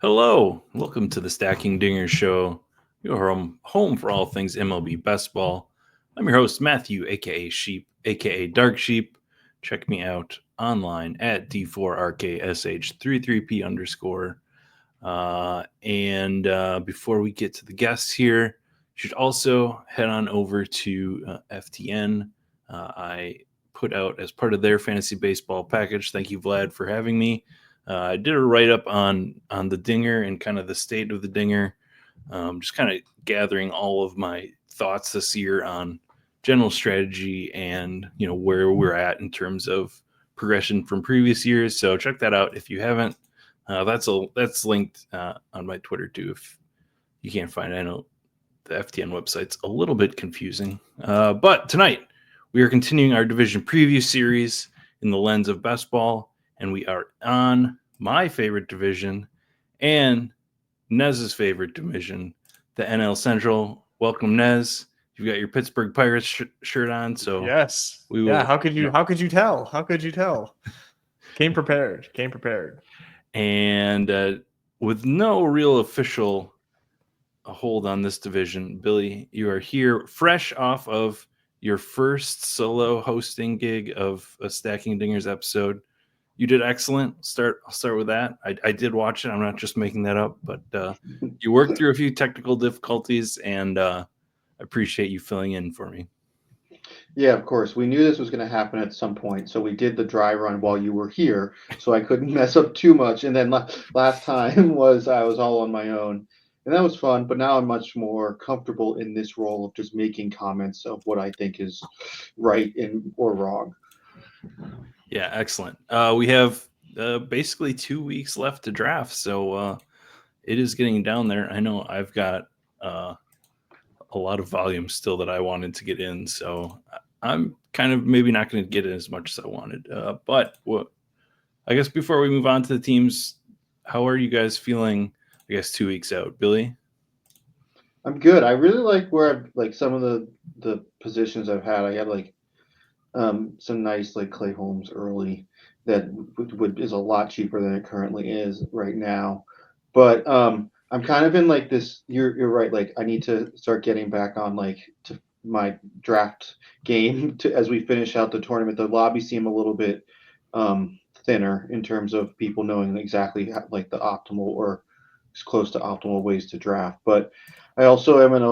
Hello, welcome to the Stacking Dingers Show, your home for all things MLB best ball. I'm your host, Matthew, aka Sheep, aka Dark Sheep. Check me out online at D4RKSH33P underscore. And before we get to the guests here, you should also head on over to FTN. I put out as part of their fantasy baseball package. Thank you, Vlad, for having me. I did a write up on the dinger and kind of the state of the dinger, just kind of gathering all of my thoughts this year on general strategy and where we're at in terms of progression from previous years. So check that out if you haven't. That's linked on my Twitter too. If you can't find it, I know the FTN website's a little bit confusing. But tonight we are continuing our division preview series in the lens of best ball, and we are on my favorite division and Nez's favorite division, the NL Central. Welcome, Nez. You've got your Pittsburgh Pirates shirt on, so yes, we will. Yeah. How could you? How could you tell? How could you tell? Came prepared. And with no real official hold on this division, Billy, you are here fresh off of your first solo hosting gig of a Stacking Dingers episode. You did excellent. I'll start with that. I did watch it. I'm not just making that up, but you worked through a few technical difficulties, and I appreciate you filling in for me. Yeah, of course. We knew this was going to happen at some point, so we did the dry run while you were here, so I couldn't mess up too much. And then last time I was all on my own, and that was fun. But now I'm much more comfortable in this role of just making comments of what I think is right or wrong. Yeah, excellent. We have basically 2 weeks left to draft, so it is getting down there. I know I've got a lot of volume still that I wanted to get in, so I'm kind of maybe not going to get in as much as I wanted. But I guess before we move on to the teams, how are you guys feeling? I guess 2 weeks out, Billy. I'm good. I really like where I've like some of the positions I've had. I had like some nice like Clay Holmes early that is a lot cheaper than it currently is right now. But I'm kind of in like this. You're right. Like I need to start getting back on like to my draft game to as we finish out the tournament. The lobbies seem a little bit thinner in terms of people knowing exactly how, like the optimal or as close to optimal ways to draft. But I also am in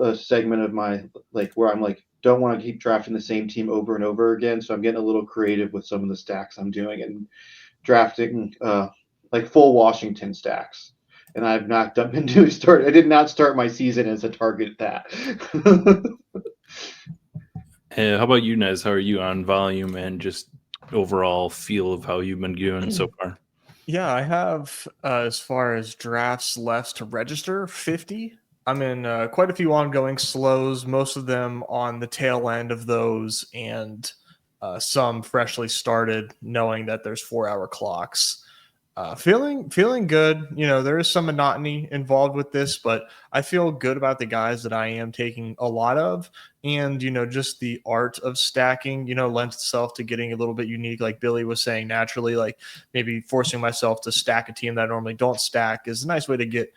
a segment of my like where I'm like don't want to keep drafting the same team over and over again. So I'm getting a little creative with some of the stacks I'm doing and drafting like full Washington stacks. And I've not been doing start. I did not start my season as a target at that. How about you, Nez? How are you on volume and just overall feel of how you've been doing so far? Yeah, I have as far as drafts left to register 50. I'm in quite a few ongoing slows, most of them on the tail end of those, and some freshly started, knowing that there's 4-hour clocks. Feeling good. There is some monotony involved with this, but I feel good about the guys that I am taking a lot of. And, just the art of stacking, lends itself to getting a little bit unique. Like Billy was saying, naturally, like maybe forcing myself to stack a team that I normally don't stack is a nice way to get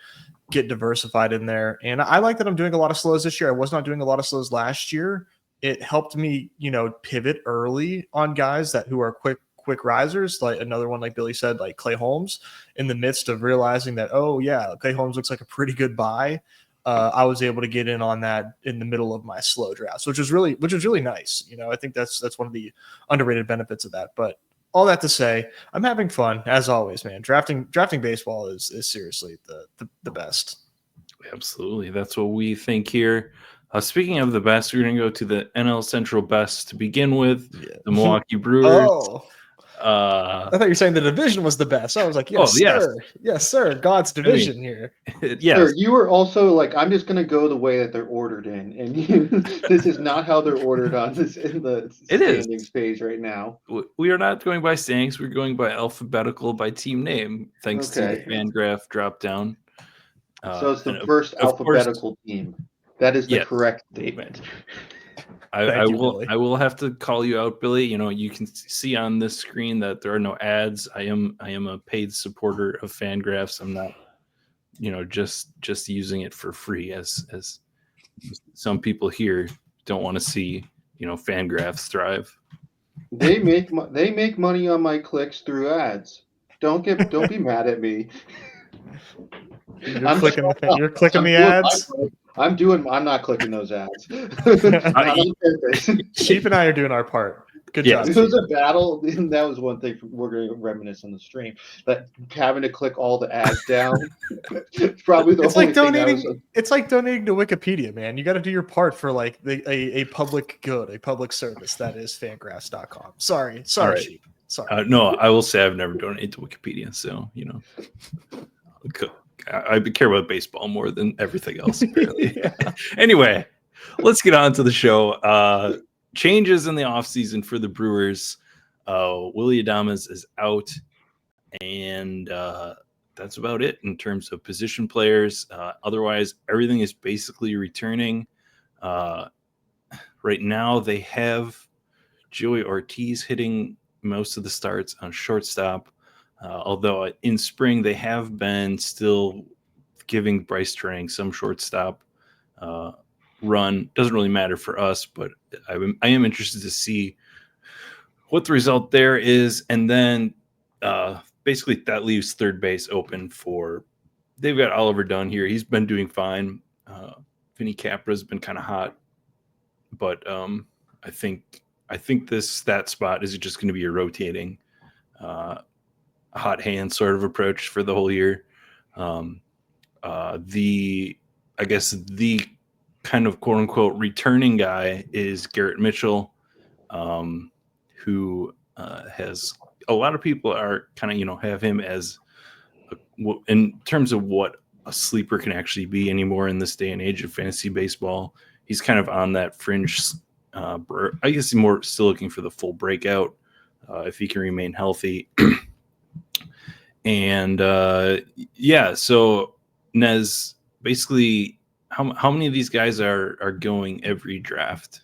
diversified in there. And I like that I'm doing a lot of slows this year. I was not doing a lot of slows last year. It helped me, pivot early on guys who are quick risers, like another one, like Billy said, like Clay Holmes, in the midst of realizing that, oh yeah, Clay Holmes looks like a pretty good buy. I was able to get in on that in the middle of my slow drafts, which is really nice. I think that's one of the underrated benefits of that. But all that to say, I'm having fun as always, man. Drafting baseball is seriously the best. Absolutely. That's what we think here. Speaking of the best, we're going to go to the NL Central best to begin with, the Milwaukee Brewers. I thought you were saying the division was the best. I was like, yes, sir. Yes, sir. God's division here. Yes. Sir, you were also like, I'm just going to go the way that they're ordered in. And this is not how they're ordered on this in the standings page right now. We are not going by standings. We're going by alphabetical by team name, thanks to the FanGraph drop down. So it's the first alphabetical team. That is the correct statement. I will have to call you out, Billy. You can see on this screen that there are no ads. I am a paid supporter of FanGraphs. I'm not just using it for free, as some people here don't want to see Fangraphs thrive. They make money on my clicks through ads. Don't be mad at me. You're clicking the ads. I'm not clicking those ads. Not on purpose. Sheep and I are doing our part. Good Yeah. job. It was a battle. That was one thing we're going to reminisce on the stream. That having to click all the ads down. It's probably the It's only like thing donating. It's like donating to Wikipedia, man. You got to do your part for like a public good, a public service. That is fangraphs.com. Sorry, right. Sheep. Sorry. No, I will say I've never donated to Wikipedia, so I care about baseball more than everything else, apparently. Yeah. Anyway, let's get on to the show. Changes in the offseason for the Brewers. Willy Adames is out, and that's about it in terms of position players. Otherwise, everything is basically returning. Right now, they have Joey Ortiz hitting most of the starts on shortstop. Although in spring, they have been still giving Bryce Trang some shortstop run. Doesn't really matter for us, but I am interested to see what the result there is. And then basically that leaves third base open for, they've got Oliver Dunn here. He's been doing fine. Vinny Capra's been kind of hot, but I think that spot is just going to be a rotating hot hand sort of approach for the whole year. The kind of quote unquote returning guy is Garrett Mitchell, who has a lot of people are kind of, have him as in terms of what a sleeper can actually be anymore in this day and age of fantasy baseball. He's kind of on that fringe. I guess more still looking for the full breakout if he can remain healthy. And so Nez, basically, how many of these guys are going every draft?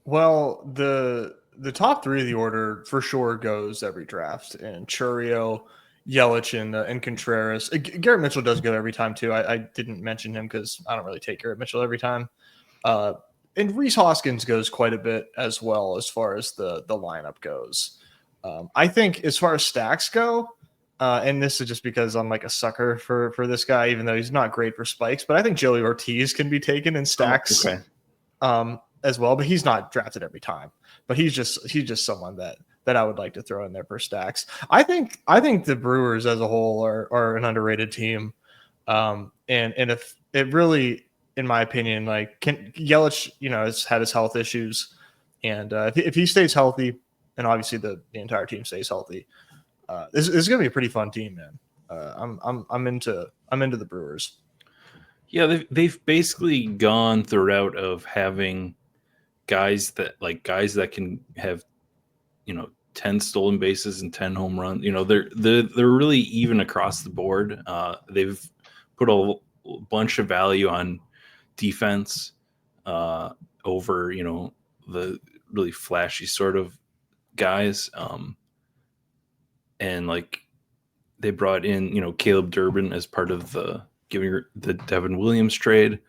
Well, the top three of the order for sure goes every draft, and Churio, Yelich, and Contreras. Garrett Mitchell does go every time too. I didn't mention him because I don't really take Garrett Mitchell every time. And Rhys Hoskins goes quite a bit as well as far as the lineup goes. I think as far as stacks go, and this is just because I'm like a sucker for this guy, even though he's not great for spikes, but I think Joey Ortiz can be taken in stacks as well, but he's not drafted every time. But he's just someone that I would like to throw in there for stacks. I think the Brewers as a whole are an underrated team. And if it really, in my opinion, like Yelich, has had his health issues, and if he stays healthy, and obviously the entire team stays healthy, this is going to be a pretty fun team, man. I'm into the Brewers. Yeah, they've basically gone the route of having guys that can have 10 stolen bases and 10 home runs. They're really even across the board. They've put a bunch of value on defense over the really flashy sort of guys. And like they brought in Caleb Durbin as part of the Devin Williams trade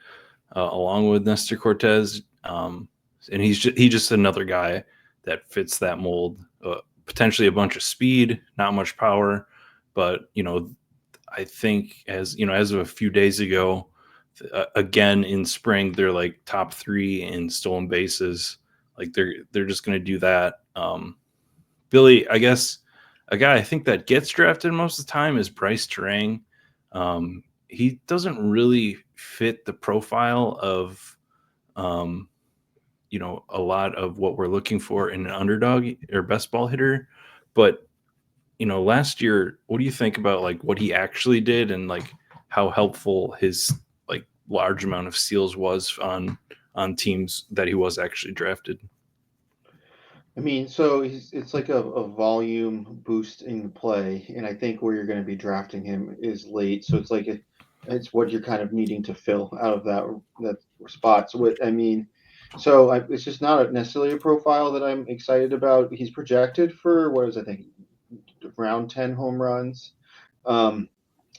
along with Nestor Cortez. And he's just another guy that fits that mold. Potentially a bunch of speed, not much power, but I think as of a few days ago, again in spring, they're like top 3 in stolen bases. Like they're just going to do that. Billy, I guess a guy I think that gets drafted most of the time is Bryce Trang. He doesn't really fit the profile of a lot of what we're looking for in an underdog or best ball hitter. But, last year, what do you think about like what he actually did and like how helpful his like large amount of steals was on teams that he was actually drafted? I mean, so it's like a volume boost in the play, and I think where you're going to be drafting him is late. So it's like it's what you're kind of needing to fill out of that spot. So it's just not necessarily a profile that I'm excited about. He's projected for I think around 10 home runs.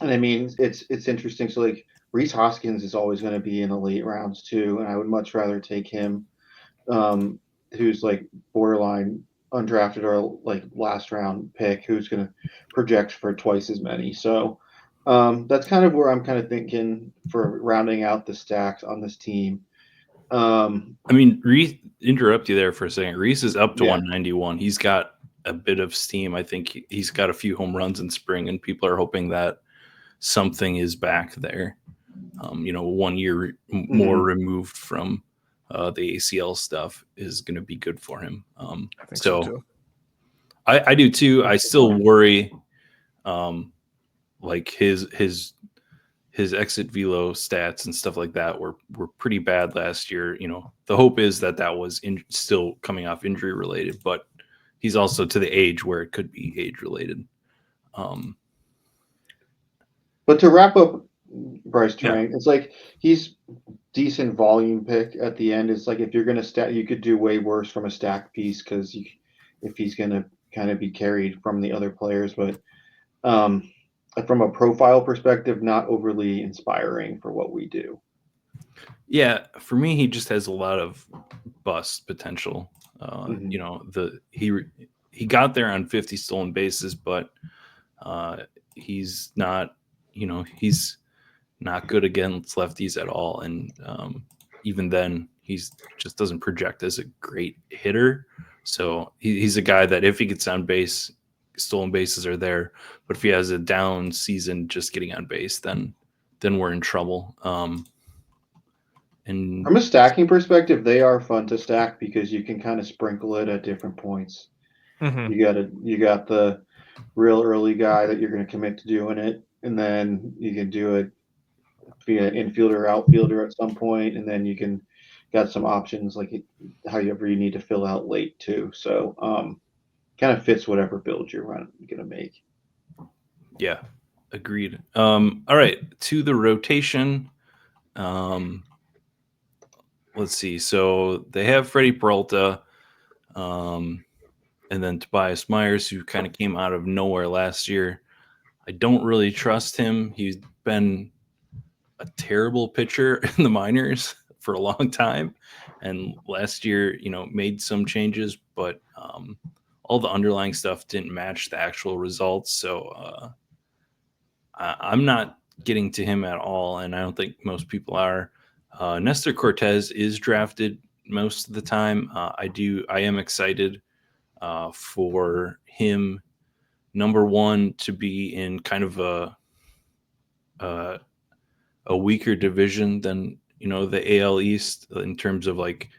And I mean, it's interesting. So like Reese Hoskins is always going to be in the late rounds too, and I would much rather take him, who's like borderline undrafted or like last round pick, who's going to project for twice as many. So that's kind of where I'm kind of thinking for rounding out the stacks on this team. I mean, Reese, interrupt you there for a second. Reese is up to Yeah. 191. He's got a bit of steam. I think he's got a few home runs in spring, and people are hoping that something is back there. 1 year more removed from the ACL stuff is going to be good for him. I think so too. I do too. I still worry, like his exit velo stats and stuff like that were pretty bad last year. The hope is that was still coming off injury related, but he's also to the age where it could be age related. But to wrap up Bryce Terang, it's like he's decent volume pick at the end. It's like if you're going to stack, you could do way worse from a stack piece because if he's going to kind of be carried from the other players. But from a profile perspective, not overly inspiring for what we do. Yeah, for me, he just has a lot of bust potential. He got there on 50 stolen bases, but he's not, he's not good against lefties at all. And even then, he's just doesn't project as a great hitter. So he's a guy that if he gets on base, stolen bases are there. But if he has a down season just getting on base, then we're in trouble. And from a stacking perspective, they are fun to stack because you can kind of sprinkle it at different points. You got the real early guy that you're going to commit to doing it, and then you can do it via infielder, outfielder at some point, and then you can got some options like however you need to fill out late too. So kind of fits whatever build you're going to make. Yeah, agreed. All right, to the rotation. Let's see. So they have Freddie Peralta, and then Tobias Myers, who kind of came out of nowhere last year. I don't really trust him. He's been a terrible pitcher in the minors for a long time, and last year, made some changes, but all the underlying stuff didn't match the actual results. So I'm not getting to him at all, and I don't think most people are. Nestor Cortez is drafted most of the time. I am excited for him. Number one, to be in kind of a weaker division than the AL East in terms of like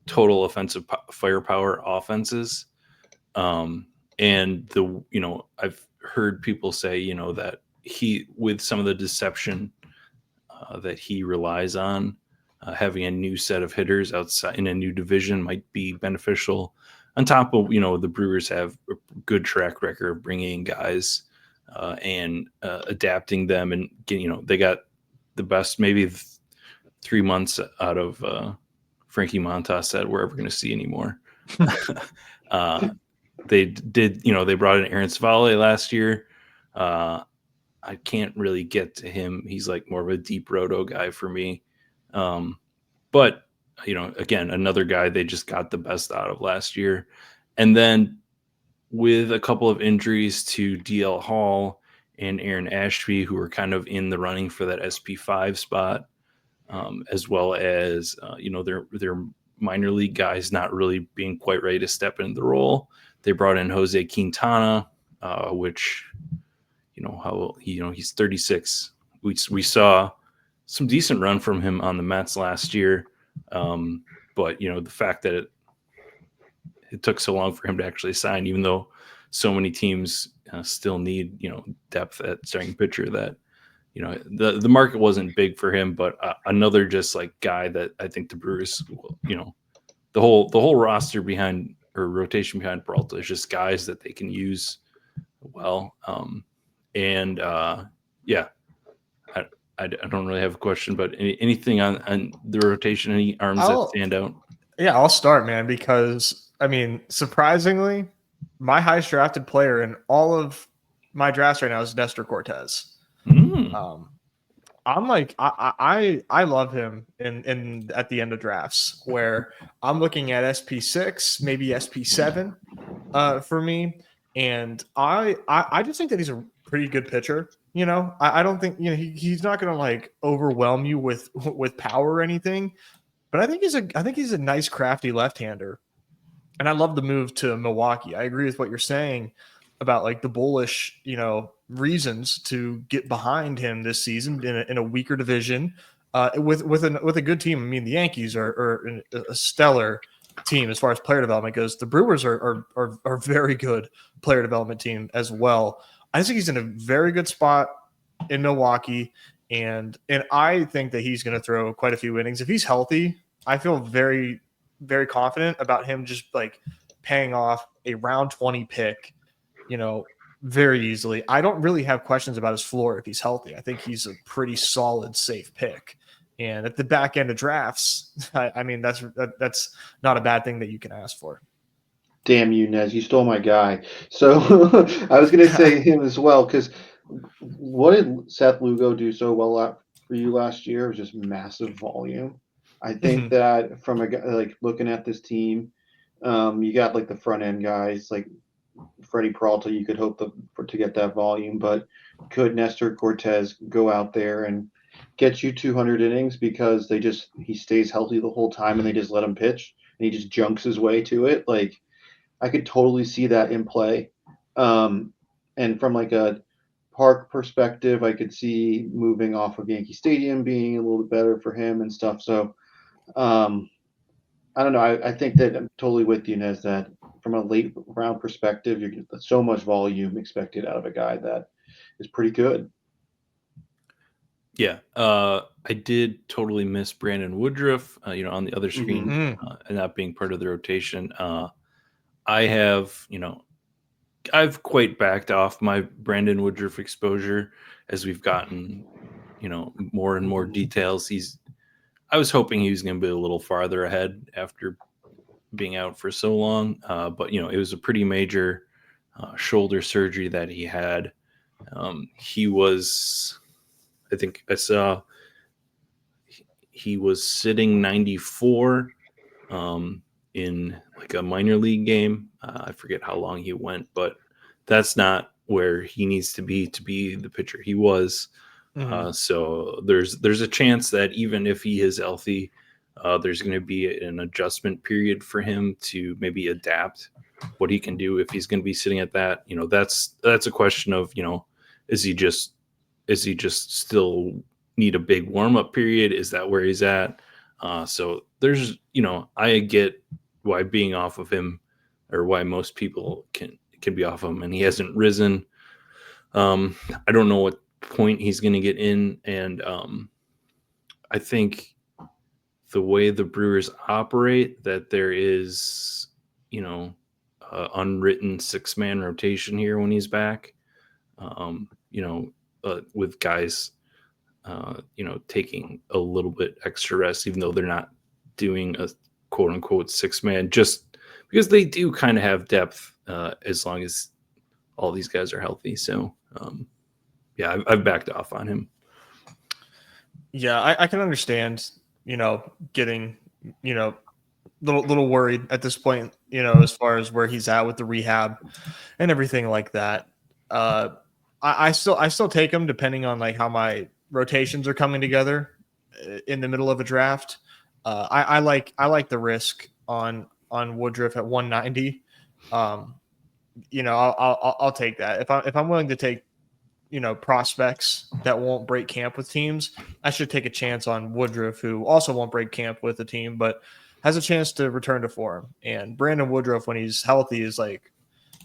total offensive firepower offenses. And I've heard people say that he, with some of the deception that he relies on, having a new set of hitters outside in a new division might be beneficial. On top of the Brewers have a good track record of bringing in guys and adapting them, and they got the best maybe 3 months out of Frankie Montas that we're ever going to see anymore. They did, they brought in Aaron Savale last year. I can't really get to him. He's like more of a deep roto guy for me. But again, another guy they just got the best out of last year. And then with a couple of injuries to DL Hall and Aaron Ashby, who were kind of in the running for that SP5 spot, as well as, their minor league guys not really being quite ready to step into the role. They brought in Jose Quintana, which, he's 36. We saw some decent run from him on the Mets last year. But, the fact that it took so long for him to actually sign, even though so many teams still need, depth at starting pitcher, that, the market wasn't big for him, but another just like guy that I think the Brewers, the whole roster behind or rotation behind Peralta is just guys that they can use well. I don't really have a question, but anything on the rotation, any arms that stand out? Yeah, I'll start, man, because surprisingly, my highest drafted player in all of my drafts right now is Nestor Cortez. I'm like I love him in at the end of drafts where I'm looking at SP6, maybe SP7 for me, and I just think that he's a pretty good pitcher. I don't think he's not going to like overwhelm you with power or anything, but I think he's a nice crafty left-hander, and I love the move to Milwaukee. I agree with what you're saying about like the bullish, reasons to get behind him this season in a weaker division, with a good team. I mean, the Yankees are a stellar team as far as player development goes. The Brewers are very good player development team as well. I think he's in a very good spot in Milwaukee, and I think that he's going to throw quite a few innings if he's healthy. I feel very, very confident about him just like paying off a round 20 pick, very easily. I don't really have questions about his floor if he's healthy. I think he's a pretty solid, safe pick. And at the back end of drafts, I mean, that's not a bad thing that you can ask for. Damn you, Nez! You stole my guy. So I was going to say him as well, because what did Seth Lugo do so well for you last year? It was just massive volume. I think that from a guy like looking at this team, you got like the front end guys like Freddie Peralta. You could hope to get that volume, but could Nestor Cortez go out there and get you 200 innings because he stays healthy the whole time and they just let him pitch and he just junks his way to it? Like, I could totally see that in play. And from like a park perspective, I could see moving off of Yankee Stadium being a little bit better for him and stuff. So I don't know. I think that I'm totally with you, Nez, that from a late round perspective, you get so much volume expected out of a guy that is pretty good. Yeah. I did totally miss Brandon Woodruff, on the other screen, and not being part of the rotation. I've quite backed off my Brandon Woodruff exposure as we've gotten, more and more details. I was hoping he was going to be a little farther ahead after being out for so long. But it was a pretty major shoulder surgery that he had. He was, I think I saw, he was sitting 94 in like a minor league game. I forget how long he went, but that's not where he needs to be the pitcher he was. So there's a chance that even if he is healthy, there's going to be an adjustment period for him to maybe adapt what he can do if he's going to be sitting at that. That's a question of, is he just still need a big warm up period? Is that where he's at? So there's, I get why being off of him, or why most people can be off of him, and he hasn't risen. I don't know what point he's going to get in, and I think the way the Brewers operate, that there is, unwritten 6-man rotation here when he's back. With guys, taking a little bit extra rest, even though they're not doing a quote unquote 6-man, just because they do kind of have depth, as long as all these guys are healthy. So, I've backed off on him. Yeah, I can understand, getting, little worried at this point, as far as where he's at with the rehab and everything like that. I still take him depending on like how my rotations are coming together in the middle of a draft. I like the risk on Woodruff at 190. I'll take that if I'm willing to take prospects that won't break camp with teams. I should take a chance on Woodruff, who also won't break camp with the team, but has a chance to return to form. And Brandon Woodruff, when he's healthy, is like,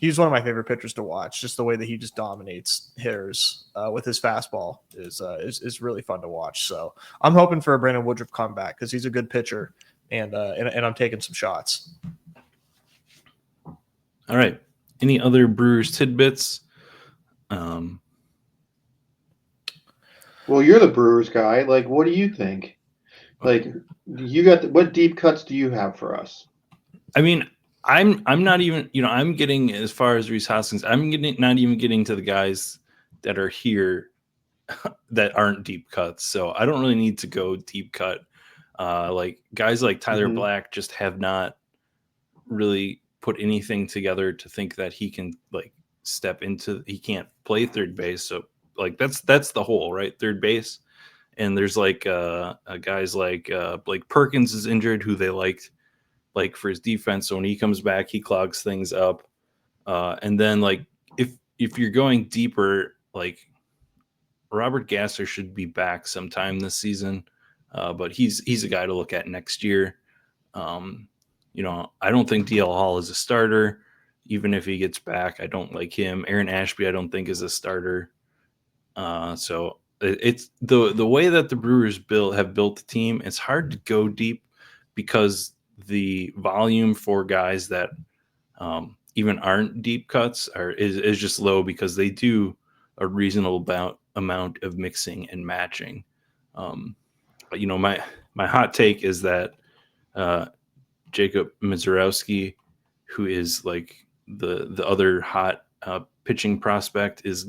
he's one of my favorite pitchers to watch. Just the way that he just dominates hitters with his fastball is really fun to watch. So I'm hoping for a Brandon Woodruff comeback because he's a good pitcher, and I'm taking some shots. All right. Any other Brewers tidbits? Well, you're the Brewers guy. Like, what do you think? Like, you got what deep cuts do you have for us? I mean, I'm not even, I'm getting, as far as Rhys Hoskins, not even getting to the guys that are here that aren't deep cuts. So I don't really need to go deep cut. Like guys like Tyler Black just have not really put anything together to think that he can like step into. He can't play third base. So like that's the hole, right? Third base. And there's like guys like Blake Perkins is injured, who they liked like for his defense. So when he comes back, he clogs things up. And then like if you're going deeper, like Robert Gasser should be back sometime this season, but he's a guy to look at next year. I don't think DL Hall is a starter, even if he gets back. I don't like him. Aaron Ashby, I don't think is a starter. So it's the way that the Brewers have built the team. It's hard to go deep because the volume for guys that even aren't deep cuts is just low because they do a reasonable amount of mixing and matching. But my hot take is that Jacob Mizorowski, who is like the other hot pitching prospect, is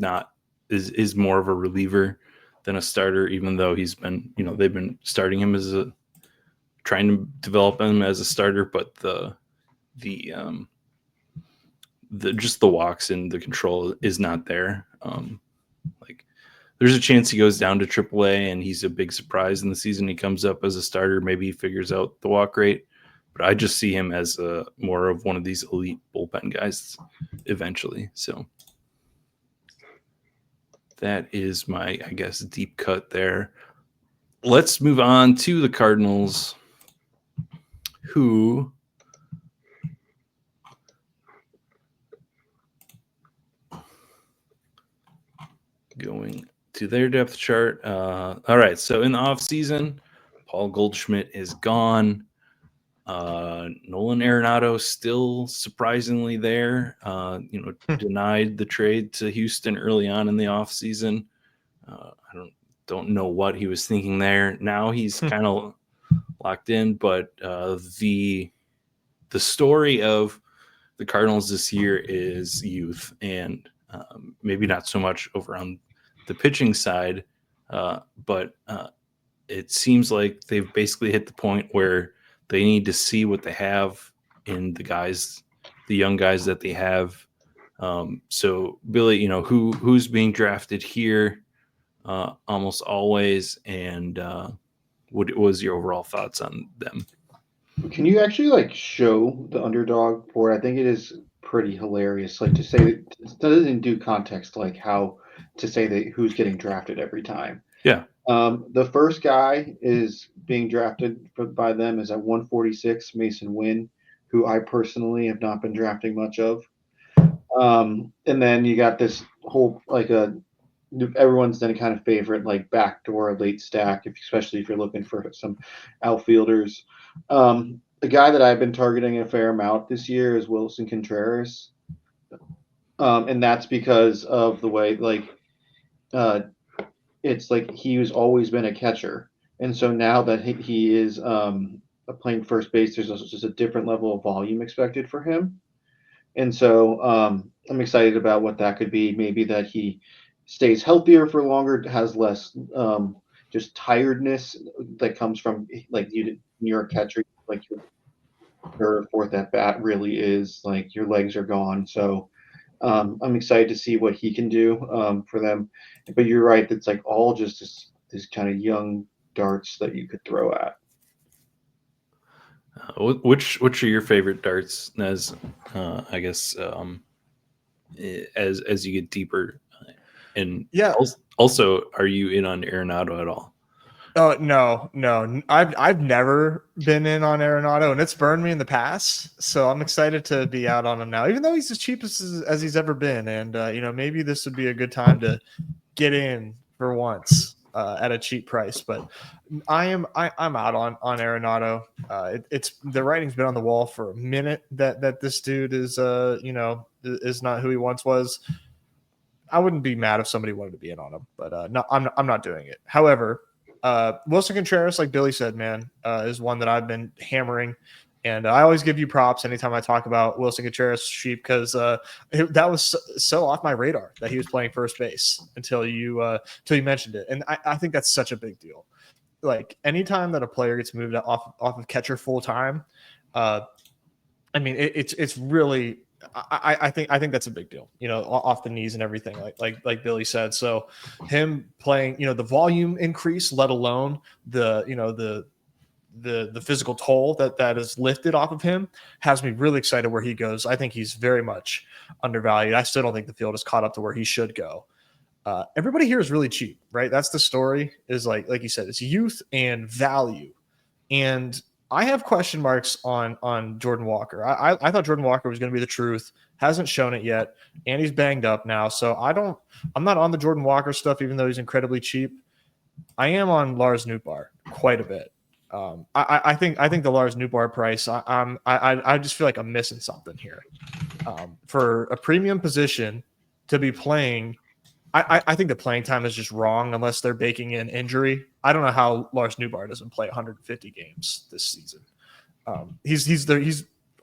more of a reliever than a starter, even though he's been, they've been starting him trying to develop him as a starter, but the just the walks and the control is not there. Like there's a chance he goes down to AAA and he's a big surprise in the season. He comes up as a starter. Maybe he figures out the walk rate, but I just see him as more of one of these elite bullpen guys eventually. So that is my, I guess, deep cut there. Let's move on to the Cardinals, who going to their depth chart. All right. So in the offseason, Paul Goldschmidt is gone. Nolan Arenado still surprisingly there. Denied the trade to Houston early on in the offseason. I don't know what he was thinking there. Now he's kind of locked in, but the story of the Cardinals this year is youth, and maybe not so much over on the pitching side, but it seems like they've basically hit the point where they need to see what they have in the young guys that they have. So Billy, who's being drafted here almost always, and what was your overall thoughts on them? Can you actually show the underdog board? I think it is pretty hilarious. Like to say that doesn't do context, like how to say that who's getting drafted every time. Yeah. The first guy is being drafted by them is at 146, Mason Wynn, who I personally have not been drafting much of. And then you got this whole everyone's then kind of favorite backdoor late stack, especially if you're looking for some outfielders. The guy that I've been targeting a fair amount this year is Wilson Contreras, and that's because of the way it's like he's always been a catcher, and so now that he is playing first base, there's just a different level of volume expected for him, and so I'm excited about what that could be. Maybe that he stays healthier for longer, has less just tiredness that comes from you're a catcher, like your third or fourth at bat really is like your legs are gone. So I'm excited to see what he can do for them. But you're right, it's like all just this kind of young darts that you could throw at. Which are your favorite darts, Nez? I guess as you get deeper, and yeah. Also, are you in on Arenado at all? Oh no. I've never been in on Arenado, and it's burned me in the past. So I'm excited to be out on him now, even though he's as cheap as he's ever been. And maybe this would be a good time to get in for once at a cheap price. But I'm out on Arenado. It's the writing's been on the wall for a minute that this dude is is not who he once was. I wouldn't be mad if somebody wanted to be in on him, but no, I'm not doing it. However, Wilson Contreras, like Billy said, man, is one that I've been hammering. And I always give you props anytime I talk about Wilson Contreras sheep because that was so off my radar that he was playing first base until you mentioned it, and I think that's such a big deal. Like anytime that a player gets moved off of catcher full time, I mean it's really I think that's a big deal. Off the knees and everything, like Billy said. So him playing, the volume increase, let alone the physical toll that is lifted off of him, has me really excited where he goes. I think he's very much undervalued. I still don't think the field is caught up to where he should go. Everybody here is really cheap, right? That's the story, is like you said, it's youth and value. And I have question marks on Jordan Walker. I thought Jordan Walker was going to be the truth. Hasn't shown it yet, and he's banged up now. So I'm not on the Jordan Walker stuff, even though he's incredibly cheap. I am on Lars Nootbaar quite a bit. I think the Lars Nootbaar price, I just feel like I'm missing something here. For a premium position to be playing, I think the playing time is just wrong unless they're baking in injury. I don't know how Lars Nootbaar doesn't play 150 games this season. He's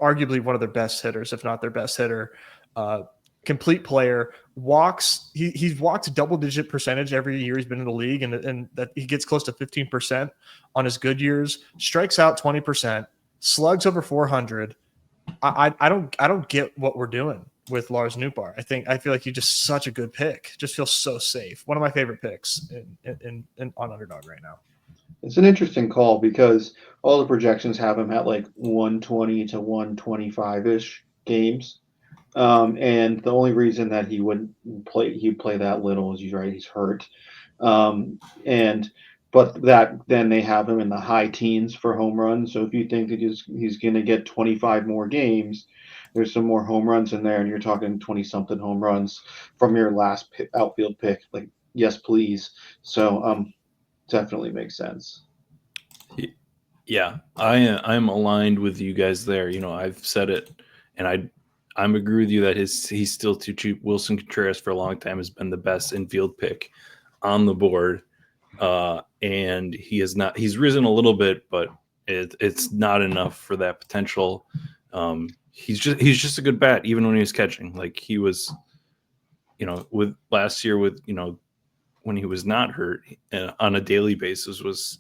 arguably one of their best hitters, if not their best hitter. Complete player, walks. He's walked double-digit percentage every year he's been in the league, and that he gets close to 15% on his good years. Strikes out 20%, slugs over 400. I don't get what we're doing with Lars Nootbaar. I feel like he's just such a good pick. Just feels so safe. One of my favorite picks on Underdog right now. It's an interesting call because all the projections have him at like 120 to 125 ish games. And the only reason that he play that little is he's hurt. But then they have him in the high teens for home runs. So if you think that he's going to get 25 more games, there's some more home runs in there, and you're talking 20 something home runs from your last outfield pick. Like, yes, please. So definitely makes sense. Yeah, I'm aligned with you guys there. I've said it, and I'm agree with you that he's still too cheap. Wilson Contreras for a long time has been the best infield pick on the board, and he's risen a little bit, but it's not enough for that potential. He's just a good bat, even when he was catching. Like he was, with last year, with when he was not hurt on a daily basis, was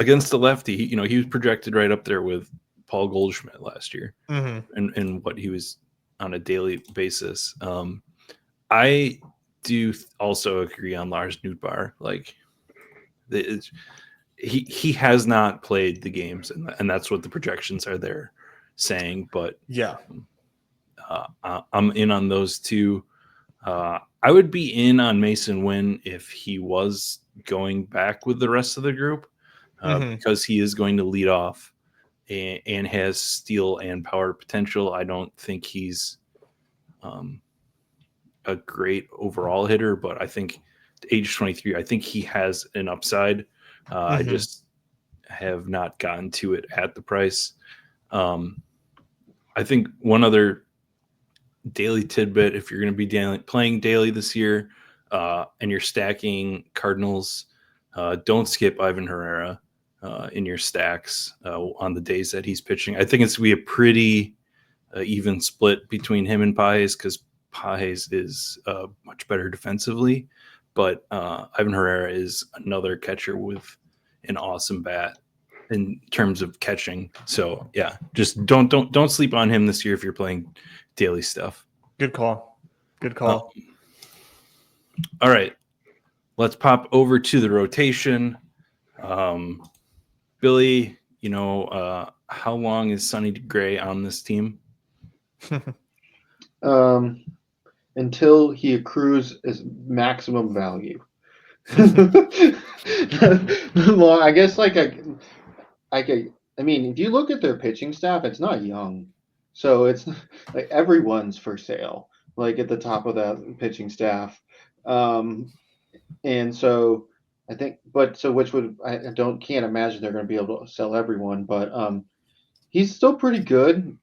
against the lefty. He was projected right up there with Paul Goldschmidt last year, and what he was on a daily basis. I do also agree on Lars Nootbaar. Like, he has not played the games, and that's what the projections are there saying. But yeah, I'm in on those two. I would be in on Mason Wynn if he was going back with the rest of the group, because he is going to lead off and has steal and power potential. I don't think he's a great overall hitter, but I think at age 23, I think he has an upside. I just have not gotten to it at the price. I think one other daily tidbit, if you're going to be playing daily this year and you're stacking Cardinals, don't skip Ivan Herrera in your stacks on the days that he's pitching. I think it's going to be a pretty even split between him and Paez, because Paez is much better defensively, but Ivan Herrera is another catcher with an awesome bat in terms of catching. So yeah, just don't sleep on him this year if you're playing daily stuff. Good call. All right, let's pop over to the rotation. Billy, how long is Sonny Gray on this team? Until he accrues his maximum value. Well, I guess I mean, if you look at their pitching staff, it's not young, so it's like everyone's for sale. Like at the top of that pitching staff, and so I think, which would can't imagine they're going to be able to sell everyone, but he's still pretty good.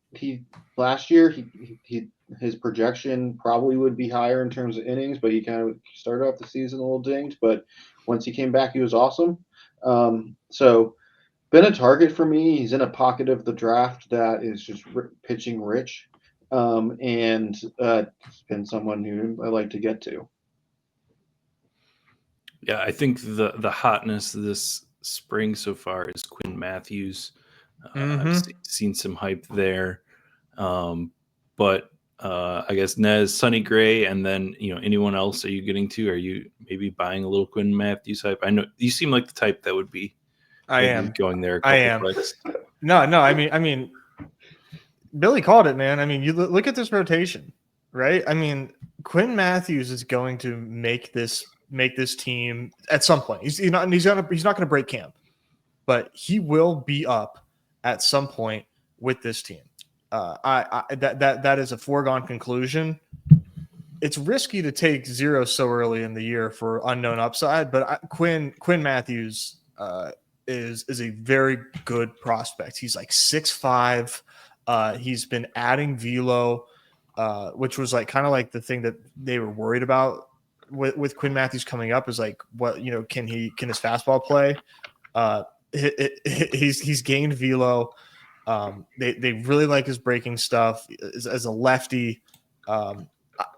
Last year his projection probably would be higher in terms of innings, but he kind of started off the season a little dinged. But once he came back, he was awesome. So been a target for me. He's in a pocket of the draft that is just pitching rich, and it's been someone who I like to get to. Yeah, I think the hotness this spring so far is Quinn Matthews. I've seen some hype there, but I guess Nez, Sonny Gray, and then anyone else. Are you getting to? Are you maybe buying a little Quinn Matthews hype? I know you seem like the type that would be. I maybe am going there. I am. No. I mean, Billy called it, man. I mean, you look at this rotation, right? I mean, Quinn Matthews is going to make this team at some point. He's not going to break camp, but he will be up at some point with this team. That is a foregone conclusion. It's risky to take 0 so early in the year for unknown upside, but Quinn Matthews is a very good prospect. He's like 6'5". He's been adding velo, which was like kind of like the thing that they were worried about with Quinn Matthews coming up, is like, what, can his fastball play? He's gained velo. They really like his breaking stuff as a lefty. I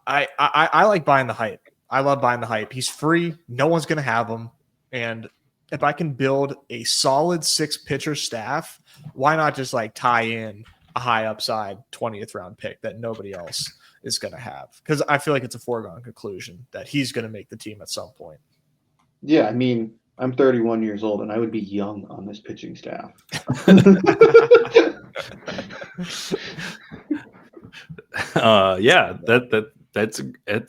like buying the hype. I love buying the hype. He's free. No one's going to have him. And if I can build a solid 6 pitcher staff, why not just like tie in a high upside 20th round pick that nobody else is going to have? Because I feel like it's a foregone conclusion that he's going to make the team at some point. Yeah, I mean, I'm 31 years old, and I would be young on this pitching staff. Yeah, that's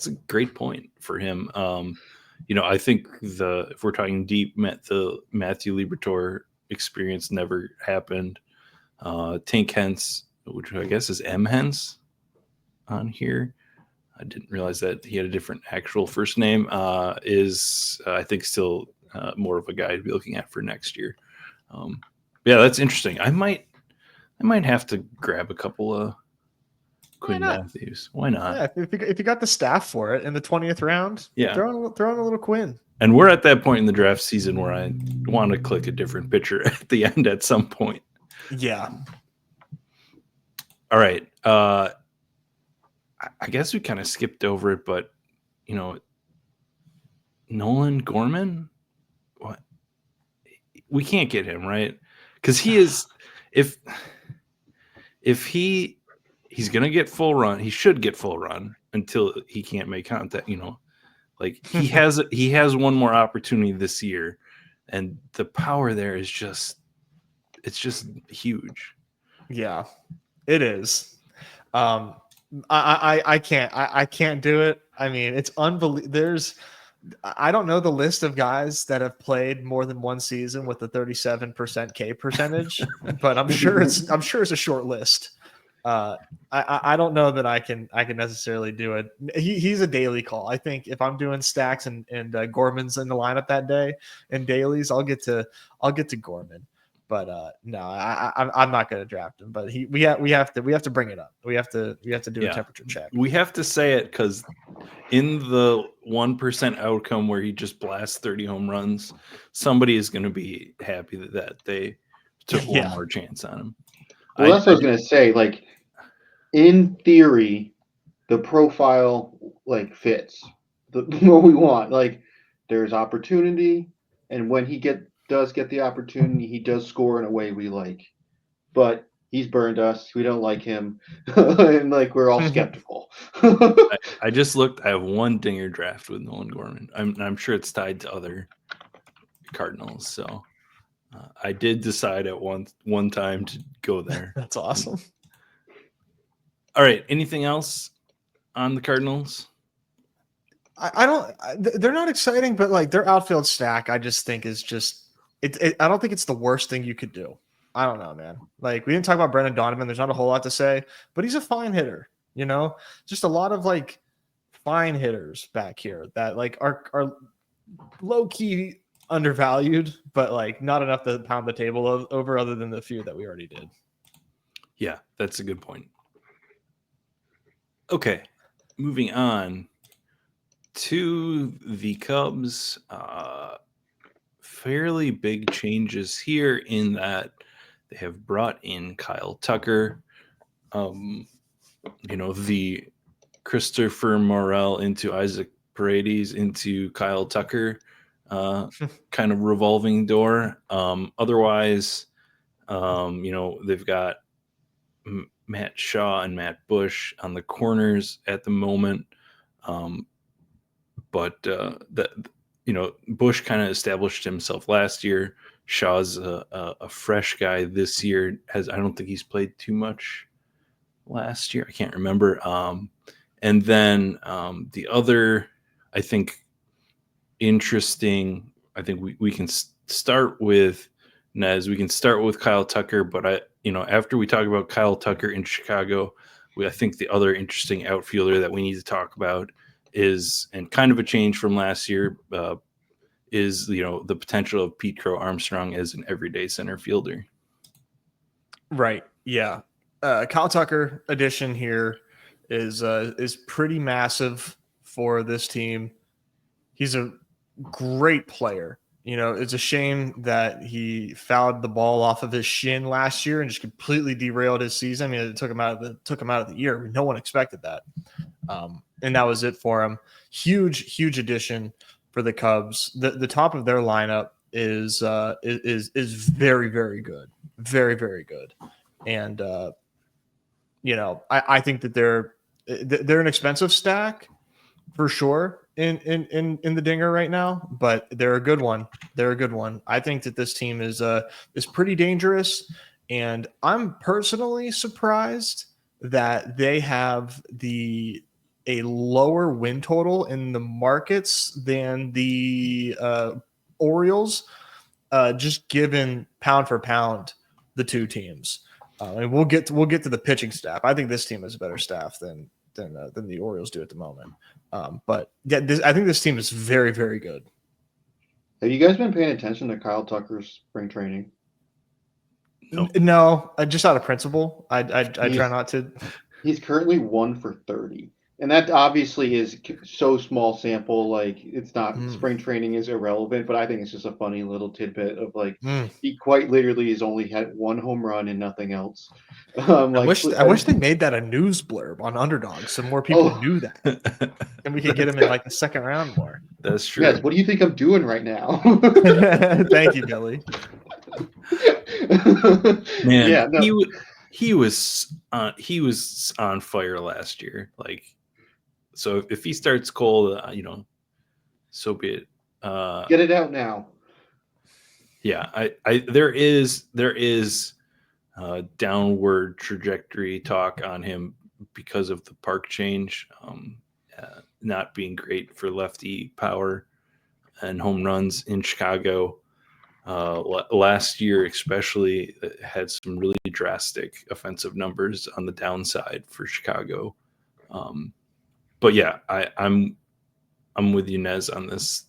a great point for him. I think if we're talking deep, the Matthew Liberatore experience never happened. Tank Hence, which I guess is M Hence on here. I didn't realize that he had a different actual first name. Is I think still more of a guy to be looking at for next year. Yeah, that's interesting. I might have to grab a couple of Quinn Matthews. Why not? Yeah, if you got the staff for it in the 20th round, yeah, throw in a little Quinn. And we're at that point in the draft season where I want to click a different pitcher at the end at some point. Yeah. All right. I guess we kind of skipped over it, but Nolan Gorman, what? We can't get him, right? Because he is, if he's gonna get full run, he should get full run until he can't make contact. Like he has one more opportunity this year, and the power there is just huge. Yeah, it is. I can't do it. I mean, it's unbelievable. I don't know the list of guys that have played more than one season with the 37% K percentage, but I'm sure it's a short list. I don't know that I can necessarily do it. He's a daily call. I think if I'm doing stacks and Gorman's in the lineup that day and dailies, I'll get to Gorman. But no, I'm not going to draft him. But we have to bring it up. We have to do a temperature check. We have to say it because in the 1% outcome where he just blasts 30 home runs, somebody is going to be happy that they took one more chance on him. Well, that's what I was going to say. Like, in theory, the profile fits what we want. Like, there's opportunity, and when he does get the opportunity, he does score in a way we like. But he's burned us. We don't like him, and we're all skeptical. I just looked. I have one dinger draft with Nolan Gorman. I'm sure it's tied to other Cardinals. So I did decide at one time to go there. That's awesome. All right. Anything else on the Cardinals? I don't. They're not exciting, but their outfield stack, I just think is just. I don't think it's the worst thing you could do. I don't know, man. We didn't talk about Brendan Donovan. There's not a whole lot to say, but he's a fine hitter. Just a lot of fine hitters back here that are low key undervalued, but not enough to pound the table over, other than the few that we already did. Yeah, that's a good point. Okay, moving on to the Cubs. fairly big changes here in that they have brought in Kyle Tucker, the Christopher Morel into Isaac Paredes into Kyle Tucker kind of revolving door. Otherwise, they've got Matt Shaw and Matt Bush on the corners at the moment. But Bush kind of established himself last year. Shaw's a fresh guy this year. I don't think he's played too much last year. I can't remember. And then the other, I think, interesting. I think we can start with Nez. We can start with Kyle Tucker, but after we talk about Kyle Tucker in Chicago, I think the other interesting outfielder that we need to talk about is, and kind of a change from last year, is the potential of Pete Crow Armstrong as an everyday center fielder. Right. Yeah. Kyle Tucker addition here is pretty massive for this team. He's a great player. It's a shame that he fouled the ball off of his shin last year and just completely derailed his season. I mean, it took him out of the year. No one expected that. And that was it for him. Huge addition for the Cubs. The top of their lineup is very, very good. Very, very good. And I think that they're an expensive stack for sure in the dinger right now, but they're a good one. I think that this team is pretty dangerous, and I'm personally surprised that they have a lower win total in the markets than the Orioles, just given pound for pound the two teams. And we'll get to the pitching staff. I think this team is a better staff than the Orioles do at the moment. But yeah, I think this team is very, very good. Have you guys been paying attention to Kyle Tucker's spring training? No, just out of principle. I try not to. He's currently 1 for 30. And that obviously is so small sample, like it's not spring training is irrelevant, but I think it's just a funny little tidbit of he quite literally has only had 1 home run and nothing else. I wish they made that a news blurb on Underdog so more people knew that, and we could get him in the second round more. That's true. Yes. What do you think I'm doing right now? Thank you, Billy. Man, yeah, no. he was on fire last year. So if he starts cold, so be it. Get it out now. Yeah, there is downward trajectory talk on him because of the park change, not being great for lefty power and home runs in Chicago. Last year, especially, had some really drastic offensive numbers on the downside for Chicago. But yeah, I'm with you, Nez, on this.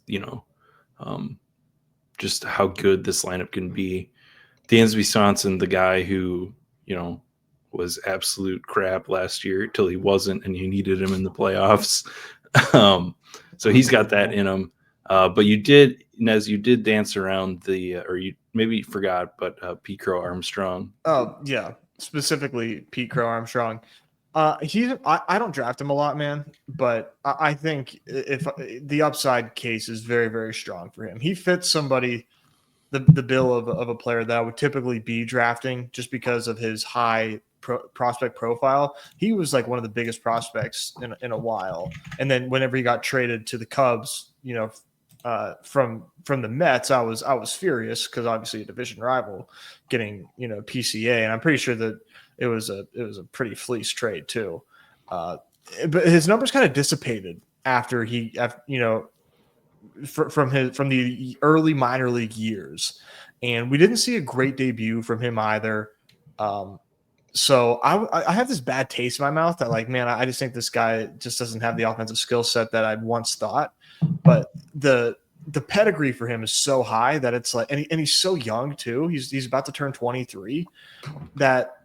Just how good this lineup can be. Dansby Swanson, the guy who was absolute crap last year till he wasn't, and you needed him in the playoffs. So he's got that in him. But you did, Nez, dance around or you maybe forgot, but Pete Crow Armstrong. Oh yeah, specifically Pete Crow Armstrong. I don't draft him a lot, man, but I think if the upside case is very, very strong for him. He fits the bill of a player that I would typically be drafting just because of his high prospect profile. He was one of the biggest prospects in a while, and then whenever he got traded to the Cubs, from the Mets, I was furious because obviously a division rival getting PCA, and I'm pretty sure that it was a pretty fleece trade too. But his numbers kind of dissipated after from the early minor league years, and we didn't see a great debut from him either. So I have this bad taste in my mouth that I just think this guy just doesn't have the offensive skill set that I'd once thought. But the pedigree for him is so high that it's and he's so young too. He's about to turn 23. That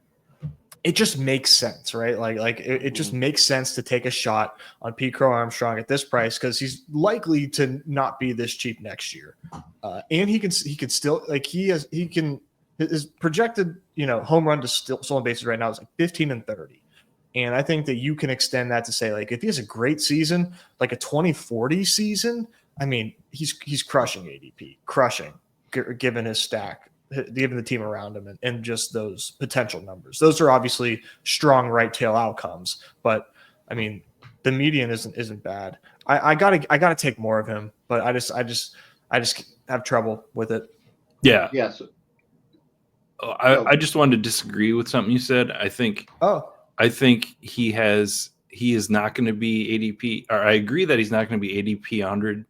it just makes sense, right? It just makes sense to take a shot on Pete Crow Armstrong at this price because he's likely to not be this cheap next year, and he could still his projected home run to stolen bases right now is like 15 and 30, and I think that you can extend that to say like if he has a great season, like a 2040 season, I mean he's crushing ADP, given his stack, given the team around him and just those potential numbers. Those are obviously strong right tail outcomes, but I mean, the median isn't bad. I gotta take more of him, but I just have trouble with it. Yeah. Yes. I just wanted to disagree with something you said. I think he is not going to be ADP, or I agree that he's not going to be ADP 100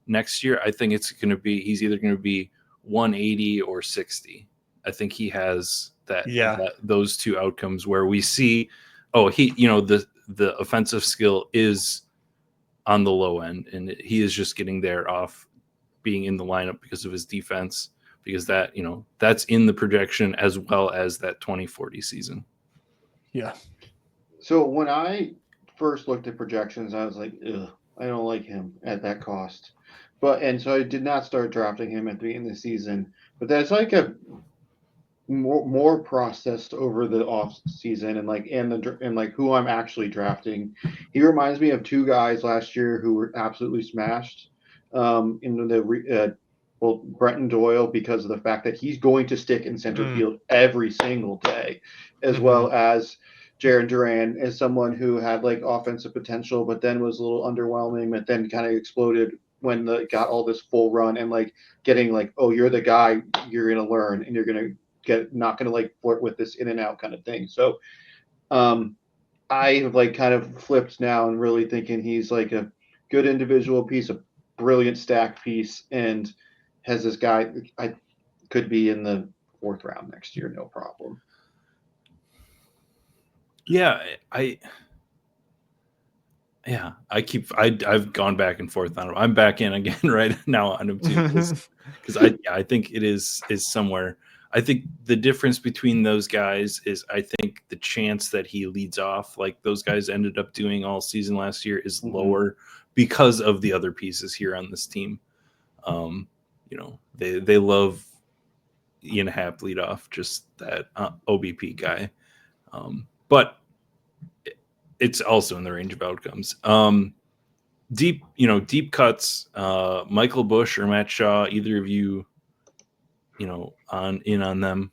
next year. I think he's either going to be 180 or 60. I think he has those two outcomes where we see, the offensive skill is on the low end, and he is just getting there off being in the lineup because of his defense, because that's in the projection as well as that 2040 season. Yeah. So when I first looked at projections, I was like, ugh, I don't like him at that cost. So I did not start drafting him at the beginning of the season. But that's like a more processed over the off season and who I'm actually drafting. He reminds me of two guys last year who were absolutely smashed. Brenton Doyle, because of the fact that he's going to stick in center field every single day, as well as Jaron Duran as someone who had like offensive potential, but then was a little underwhelming, but then kind of exploded when got all this full run and like getting like, oh, you're the guy, you're going to learn and you're going to not going to like flirt with this in and out kind of thing. So I have like kind of flipped now and really thinking he's like a good individual piece, a brilliant stack piece, and has this guy I could be in the 4th round next year, no problem. Yeah, I've gone back and forth on him. I'm back in again right now on him too, because I think it is somewhere. I think the difference between those guys is I think the chance that he leads off, like those guys ended up doing all season last year, is lower because of the other pieces here on this team. They love Ian Happ lead off, just that OBP guy, but it's also in the range of outcomes. Deep cuts, Michael Bush or Matt Shaw, either of you, on them?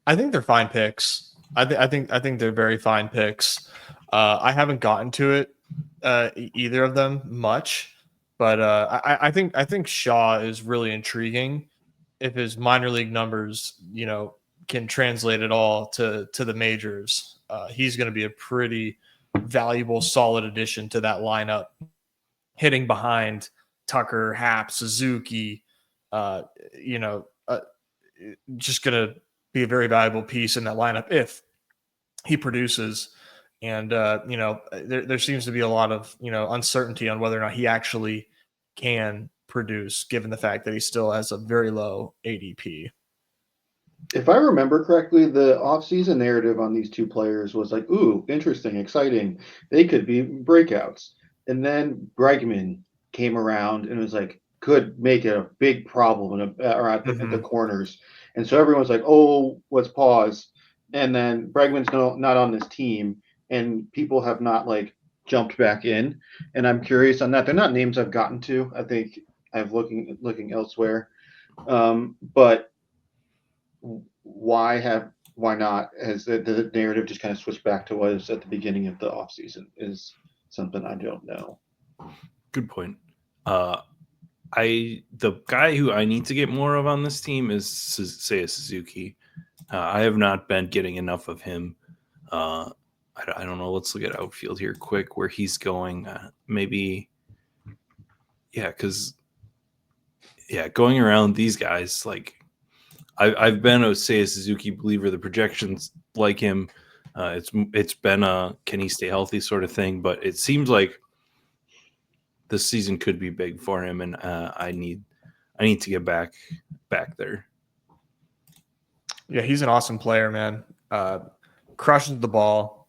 I think they're fine picks. I think they're very fine picks. I haven't gotten to it either of them much, but I think Shaw is really intriguing if his minor league numbers, can translate at all to the majors. He's going to be a pretty valuable, solid addition to that lineup, hitting behind Tucker, Happ, Suzuki. Just going to be a very valuable piece in that lineup if he produces. And there seems to be a lot of uncertainty on whether or not he actually can produce, given the fact that he still has a very low ADP. If I remember correctly, the offseason narrative on these two players was like, ooh, interesting, exciting. They could be breakouts. And then Bregman came around and was like, could make it a big problem at the corners. And so everyone's like, oh, let's pause. And then Bregman's not on this team, and people have not like jumped back in. And I'm curious on that. They're not names I've gotten to. I think I'm looking elsewhere. But why not? Has the narrative just kind of switched back to what was at the beginning of the offseason is something I don't know. Good point. The guy who I need to get more of on this team is Seiya Suzuki. I have not been getting enough of him. I don't know. Let's look at outfield here quick where he's going. Going around these guys, like I've been a Seiya Suzuki believer. The projections like him. It's been a can he stay healthy sort of thing, but it seems like this season could be big for him, and I need to get back there. Yeah, he's an awesome player, man. crushes the ball,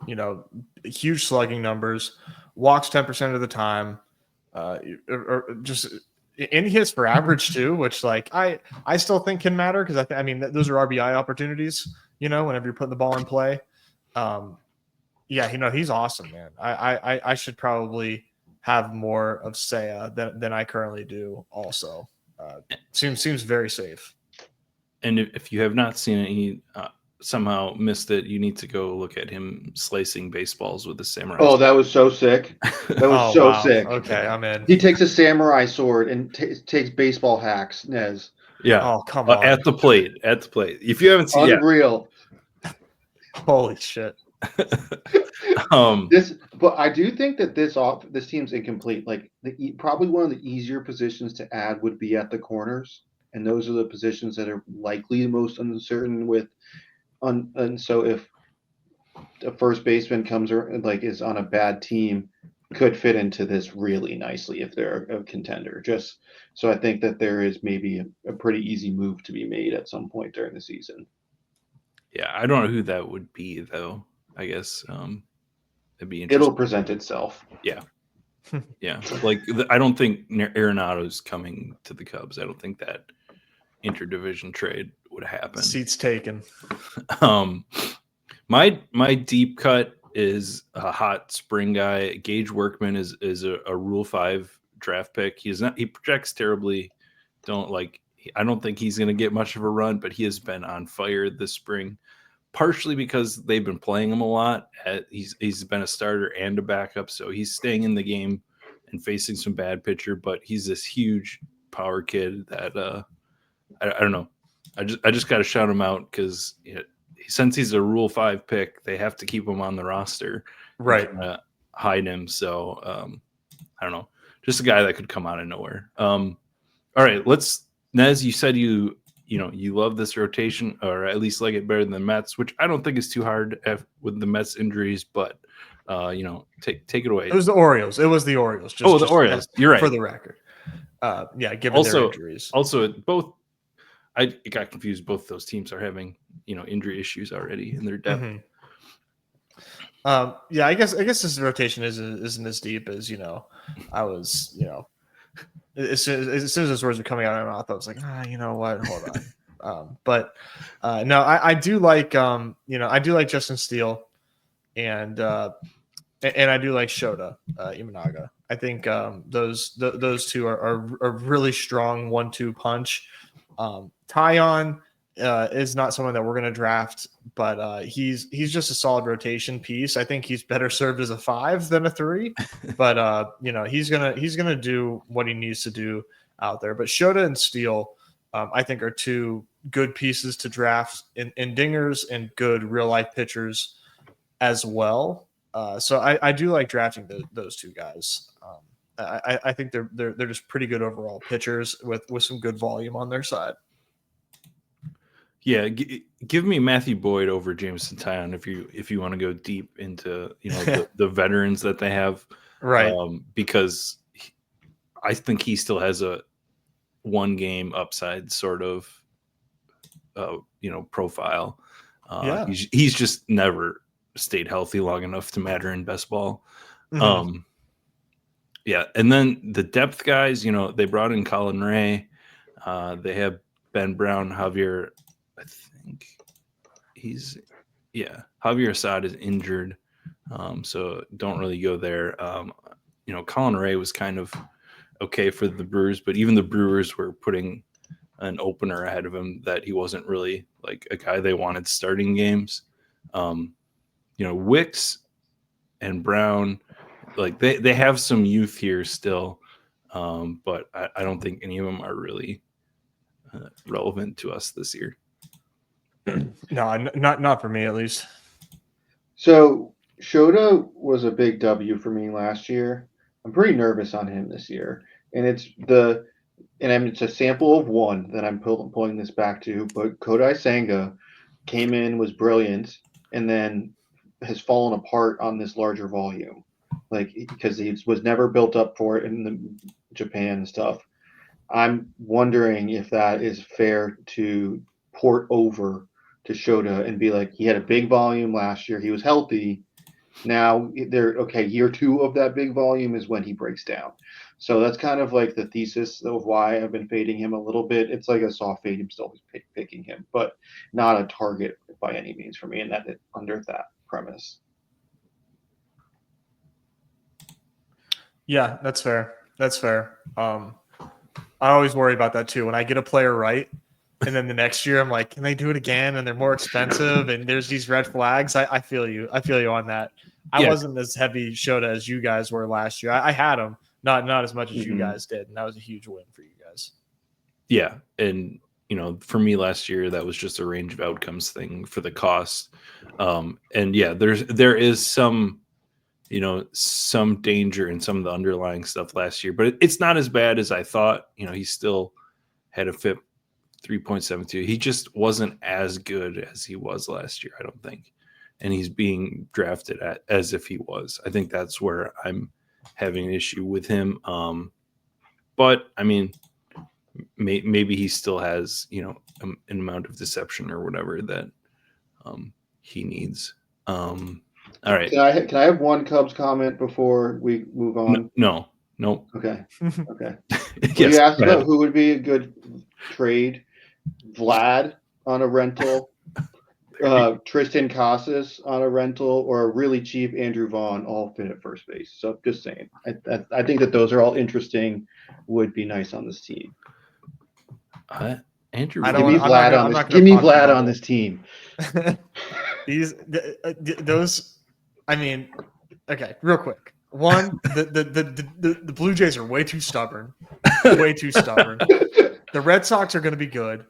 huge slugging numbers, walks 10% of the time, or just and he hits for average too, which like I still think can matter because I mean those are RBI opportunities, whenever you're putting the ball in play. Yeah, he's awesome, man. I should probably have more of Seiya than I currently do. Also, seems very safe. And if you have not seen it, he somehow missed it. You need to go look at him slicing baseballs with a samurai. Oh, that was so sick. That was so wow. sick. Okay, I'm in. He takes a samurai sword and takes baseball hacks, Nez. Yeah. Oh, come on. At the plate. If you haven't seen Unreal. Holy shit. But I do think that this team's incomplete. Like probably one of the easier positions to add would be at the corners, and those are the positions that are likely the most uncertain and so if a first baseman is on a bad team, could fit into this really nicely if they're a contender. Just so I think that there is maybe a pretty easy move to be made at some point during the season. Yeah, I don't know who that would be though. I guess it'd be interesting. It'll present itself. Yeah. Yeah. Like I don't think Arenado's coming to the Cubs. I don't think that interdivision trade would happen. Seats taken. My deep cut is a hot spring guy. Gage Workman is a Rule 5 draft pick. He projects terribly. I don't think he's going to get much of a run, but he has been on fire this spring, partially because they've been playing him a lot. He's been a starter and a backup, so he's staying in the game and facing some bad pitcher, but he's this huge power kid that I don't know. I just got to shout him out because since he's a Rule 5 pick, they have to keep him on the roster, right? Hide him. So I don't know, just a guy that could come out of nowhere. All right, Nez. You said you love this rotation, or at least like it better than the Mets, which I don't think is too hard with the Mets injuries, but take it away. It was the Orioles. The Orioles. You're right. For the record. Given their injuries. Also, I got confused. Both those teams are having injury issues already in their depth. Mm-hmm. I guess this rotation isn't as deep as I was. As soon as those words were coming out of my mouth, I was like, you know what? Hold on. But no, I do like I do like Justin Steele, and I do like Shota Imanaga. I think those two are really strong 1-2 punch. Tyon is not someone that we're going to draft, but he's just a solid rotation piece. I think he's better served as a 5 than a 3, but he's gonna do what he needs to do out there. But Shota and Steele, I think, are two good pieces to draft in dingers and good real life pitchers as well. So I do like drafting those two guys. I think they're just pretty good overall pitchers with some good volume on their side. Yeah, give me Matthew Boyd over Jameson Tyon if you want to go deep into the veterans that they have, right? Because I think he still has a 1 game upside sort of profile. He's just never stayed healthy long enough to matter in best ball. Mm-hmm. And then the depth guys, they brought in Colin Ray. They have Ben Brown, Javier. I think Javier Assad is injured, so don't really go there. Colin Ray was kind of okay for the Brewers, but even the Brewers were putting an opener ahead of him that he wasn't really like a guy they wanted starting games. Wicks and Brown, like they have some youth here still, but I don't think any of them are really relevant to us this year. No, not for me at least. So Shota was a big W for me last year. I'm pretty nervous on him this year, and it's a sample of 1 that I'm pulling this back to. But Kodai Senga came in, was brilliant, and then has fallen apart on this larger volume, like because he was never built up for it in the Japan and stuff. I'm wondering if that is fair to port over to Shota and be like, he had a big volume last year. He was healthy. Now year 2 of that big volume is when he breaks down. So that's kind of like the thesis of why I've been fading him a little bit. It's like a soft fade. I'm still picking him, but not a target by any means for me. And that under that premise. Yeah, that's fair. That's fair. I always worry about that too. When I get a player right, and then the next year I'm like, can they do it again? And they're more expensive, and there's these red flags. I feel you. I feel you on that. I wasn't as heavy Shota as you guys were last year. I had him, not as much as you guys did, and that was a huge win for you guys. Yeah, and for me last year, that was just a range of outcomes thing for the cost. And yeah, there is some some danger in some of the underlying stuff last year, but it's not as bad as I thought. He still had a FIP 3.72. He just wasn't as good as he was last year, I don't think. And he's being drafted as if he was. I think that's where I'm having an issue with him. But I mean, maybe he still has, an amount of deception or whatever that he needs. All right. Can I have one Cubs comment before we move on? No. Okay. Okay. Yes, you asked about who would be a good trade. Vlad on a rental, Tristan Casas on a rental, or a really cheap Andrew Vaughn, all fit at first base. So just saying, I think that those are all interesting. Would be nice on this team. Andrew, give me Vlad on this team. Those. I mean, okay, real quick. One, the Blue Jays are way too stubborn. Way too stubborn. The Red Sox are going to be good.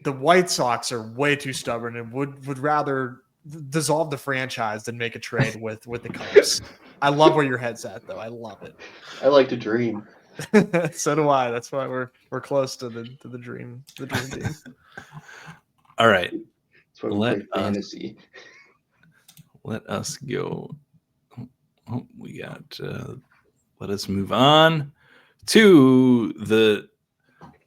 The White Sox are way too stubborn and would rather dissolve the franchise than make a trade with the Cubs. I love where your head's at, though. I love it. I like to dream. So do I. That's why we're close to the dream team. All right. That's why we play fantasy. Let us go. Oh, we got. Let us move on to the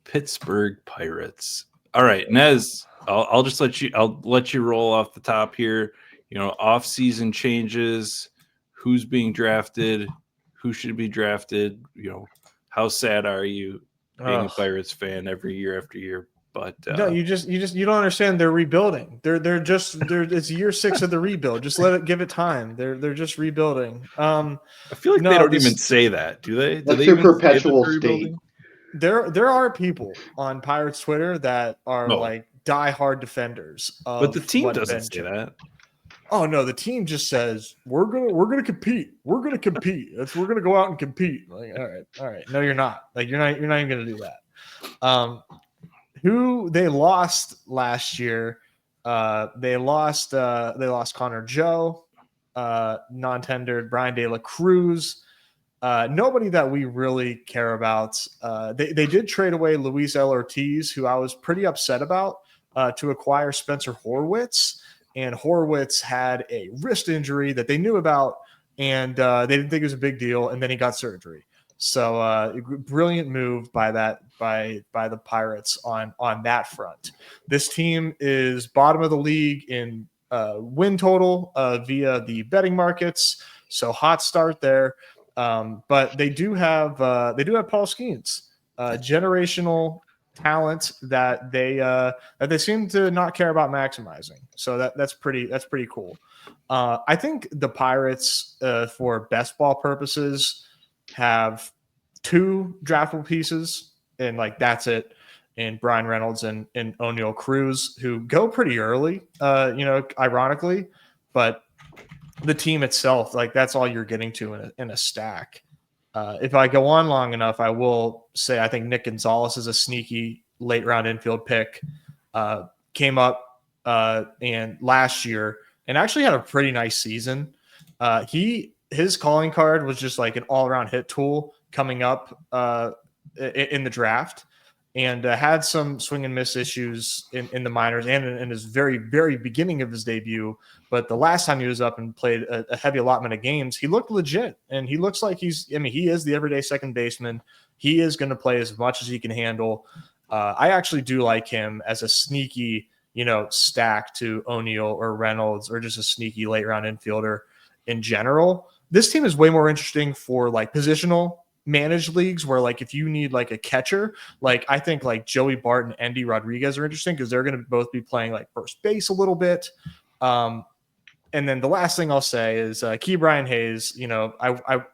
Pittsburgh Pirates. All right, Nez. I'll just let you roll off the top here. Off-season changes. Who's being drafted? Who should be drafted? How sad are you being a Pirates fan every year after year? But no, you don't understand. They're rebuilding. It's year 6 of the rebuild. Just give it time. They're just rebuilding. I feel like they don't even say that, do they? That's their perpetual state. There are people on Pirates Twitter that are like diehard defenders. But the team doesn't say that. Oh no, the team just says we're gonna compete. We're gonna compete. We're gonna go out and compete. Like, all right. No, you're not. Like you're not even gonna do that. Who they lost last year? They lost Connor Joe, non-tendered Brian De La Cruz. Nobody that we really care about. They did trade away Luis L. Ortiz, who I was pretty upset about, to acquire Spencer Horwitz. And Horwitz had a wrist injury that they knew about, and they didn't think it was a big deal. And then he got surgery. So brilliant move by the Pirates on that front. This team is bottom of the league in win total via the betting markets. So hot start there. But they do have Paul Skeens, generational talent that they seem to not care about maximizing. So that's pretty cool. I think the Pirates, for best ball purposes, have 2 draftable pieces, and like that's it. And Brian Reynolds and O'Neal Cruz, who go pretty early, ironically, but the team itself, like that's all you're getting to in a stack. If I go on long enough, I will say I think Nick Gonzalez is a sneaky late round infield pick. Came up and last year and actually had a pretty nice season. His calling card was just like an all around hit tool coming up in the draft, and had some swing and miss issues in the minors and in his very, very beginning of his debut. But the last time he was up and played a heavy allotment of games, he looked legit, and he looks like he is the everyday second baseman. He is going to play as much as he can handle. I actually do like him as a sneaky stack to O'Neill or Reynolds or just a sneaky late round infielder in general. This team is way more interesting for like positional managed leagues where like if you need like a catcher, like I think like Joey Bart and Andy Rodriguez are interesting because they're going to both be playing like first base a little bit. And then the last thing I'll say is Key Brian Hayes. I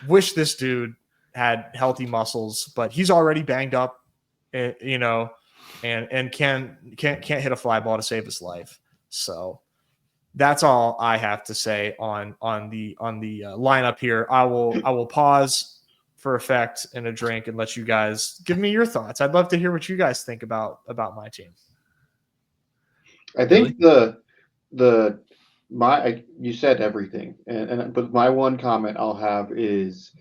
wish this dude had healthy muscles, but he's already banged up, and can't hit a fly ball to save his life. So that's all I have to say on the lineup here. I will pause for effect and a drink and let you guys give me your thoughts. I'd love to hear what you guys think about my team. I think you said everything, but my one comment I'll have is,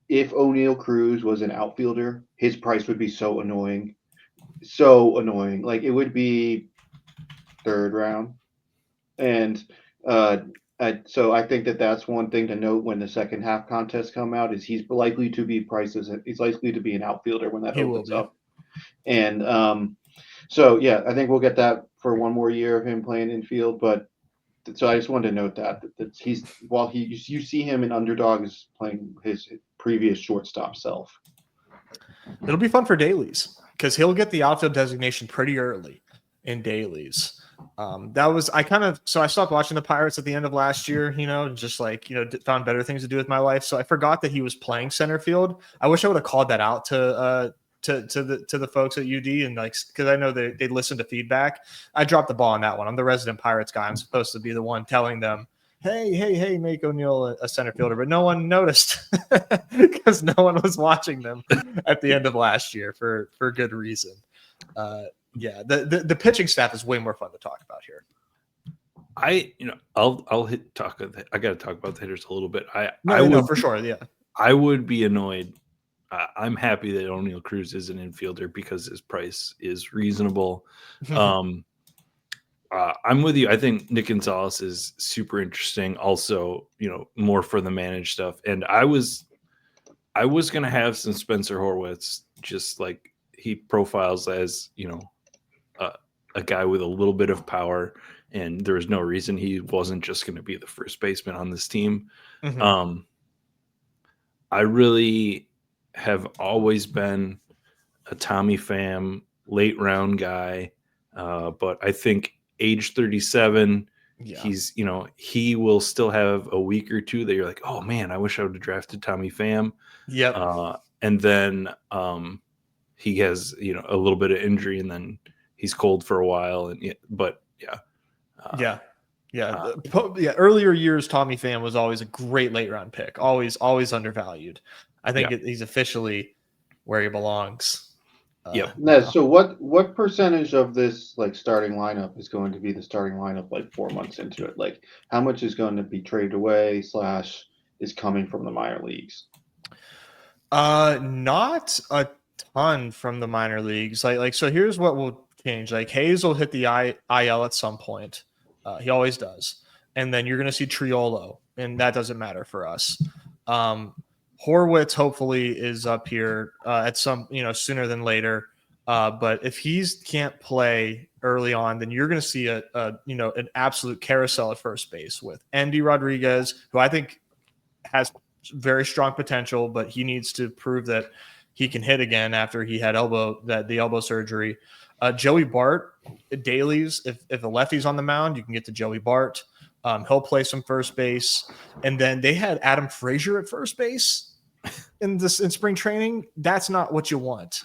if O'Neill Cruz was an outfielder, his price would be so annoying. Like it would be third round, and so I think that's one thing to note when the second half contests come out is he's likely to be he's likely to be an outfielder when that opens up, and so yeah, I think we'll get that for one more year of him playing infield, but. So I just wanted to note that you see him in Underdog is playing his previous shortstop self. It'll be fun for dailies because he'll get the outfield designation pretty early in dailies. So I stopped watching the Pirates at the end of last year, just like, found better things to do with my life. So I forgot that he was playing center field. I wish I would have called that out to the folks at UD and like, because I know they listen to feedback. I dropped the ball on that one. I'm the resident Pirates guy. I'm supposed to be the one telling them, hey, make O'Neill a center fielder, but no one noticed because no one was watching them at the end of last year for good reason. The pitching staff is way more fun to talk about here. I got to talk about the hitters a little bit. I would for sure. Yeah. I would be annoyed. I'm happy that O'Neill Cruz is an infielder because his price is reasonable. I'm with you. I think Nick Gonzalez is super interesting. Also, more for the managed stuff. And I was going to have some Spencer Horwitz, just like he profiles as, a guy with a little bit of power. And there was no reason he wasn't just going to be the first baseman on this team. Mm-hmm. I really have always been a Tommy Pham late round guy. But I think age 37, he's, he will still have a week or two that you're like, oh man, I wish I would have drafted Tommy Pham. Yep. And then he has, a little bit of injury and then he's cold for a while. Earlier years, Tommy Pham was always a great late round pick. Always undervalued. I think he's officially where he belongs. Nez, so what percentage of this like starting lineup is going to be the starting lineup like 4 months into it? Like how much is going to be traded away / is coming from the minor leagues? Not a ton from the minor leagues. Like so here's what will change. Like Hayes will hit the IL at some point. He always does. And then you're going to see Triolo, and that doesn't matter for us. Horwitz hopefully is up here at some, sooner than later. But if he can't play early on, then you're going to see an absolute carousel at first base with Andy Rodriguez, who I think has very strong potential, but he needs to prove that he can hit again after he had the elbow surgery. Joey Bart, dailies. If a lefty's on the mound, you can get to Joey Bart. He'll play some first base, and then they had Adam Frazier at first base in spring training. That's not what you want.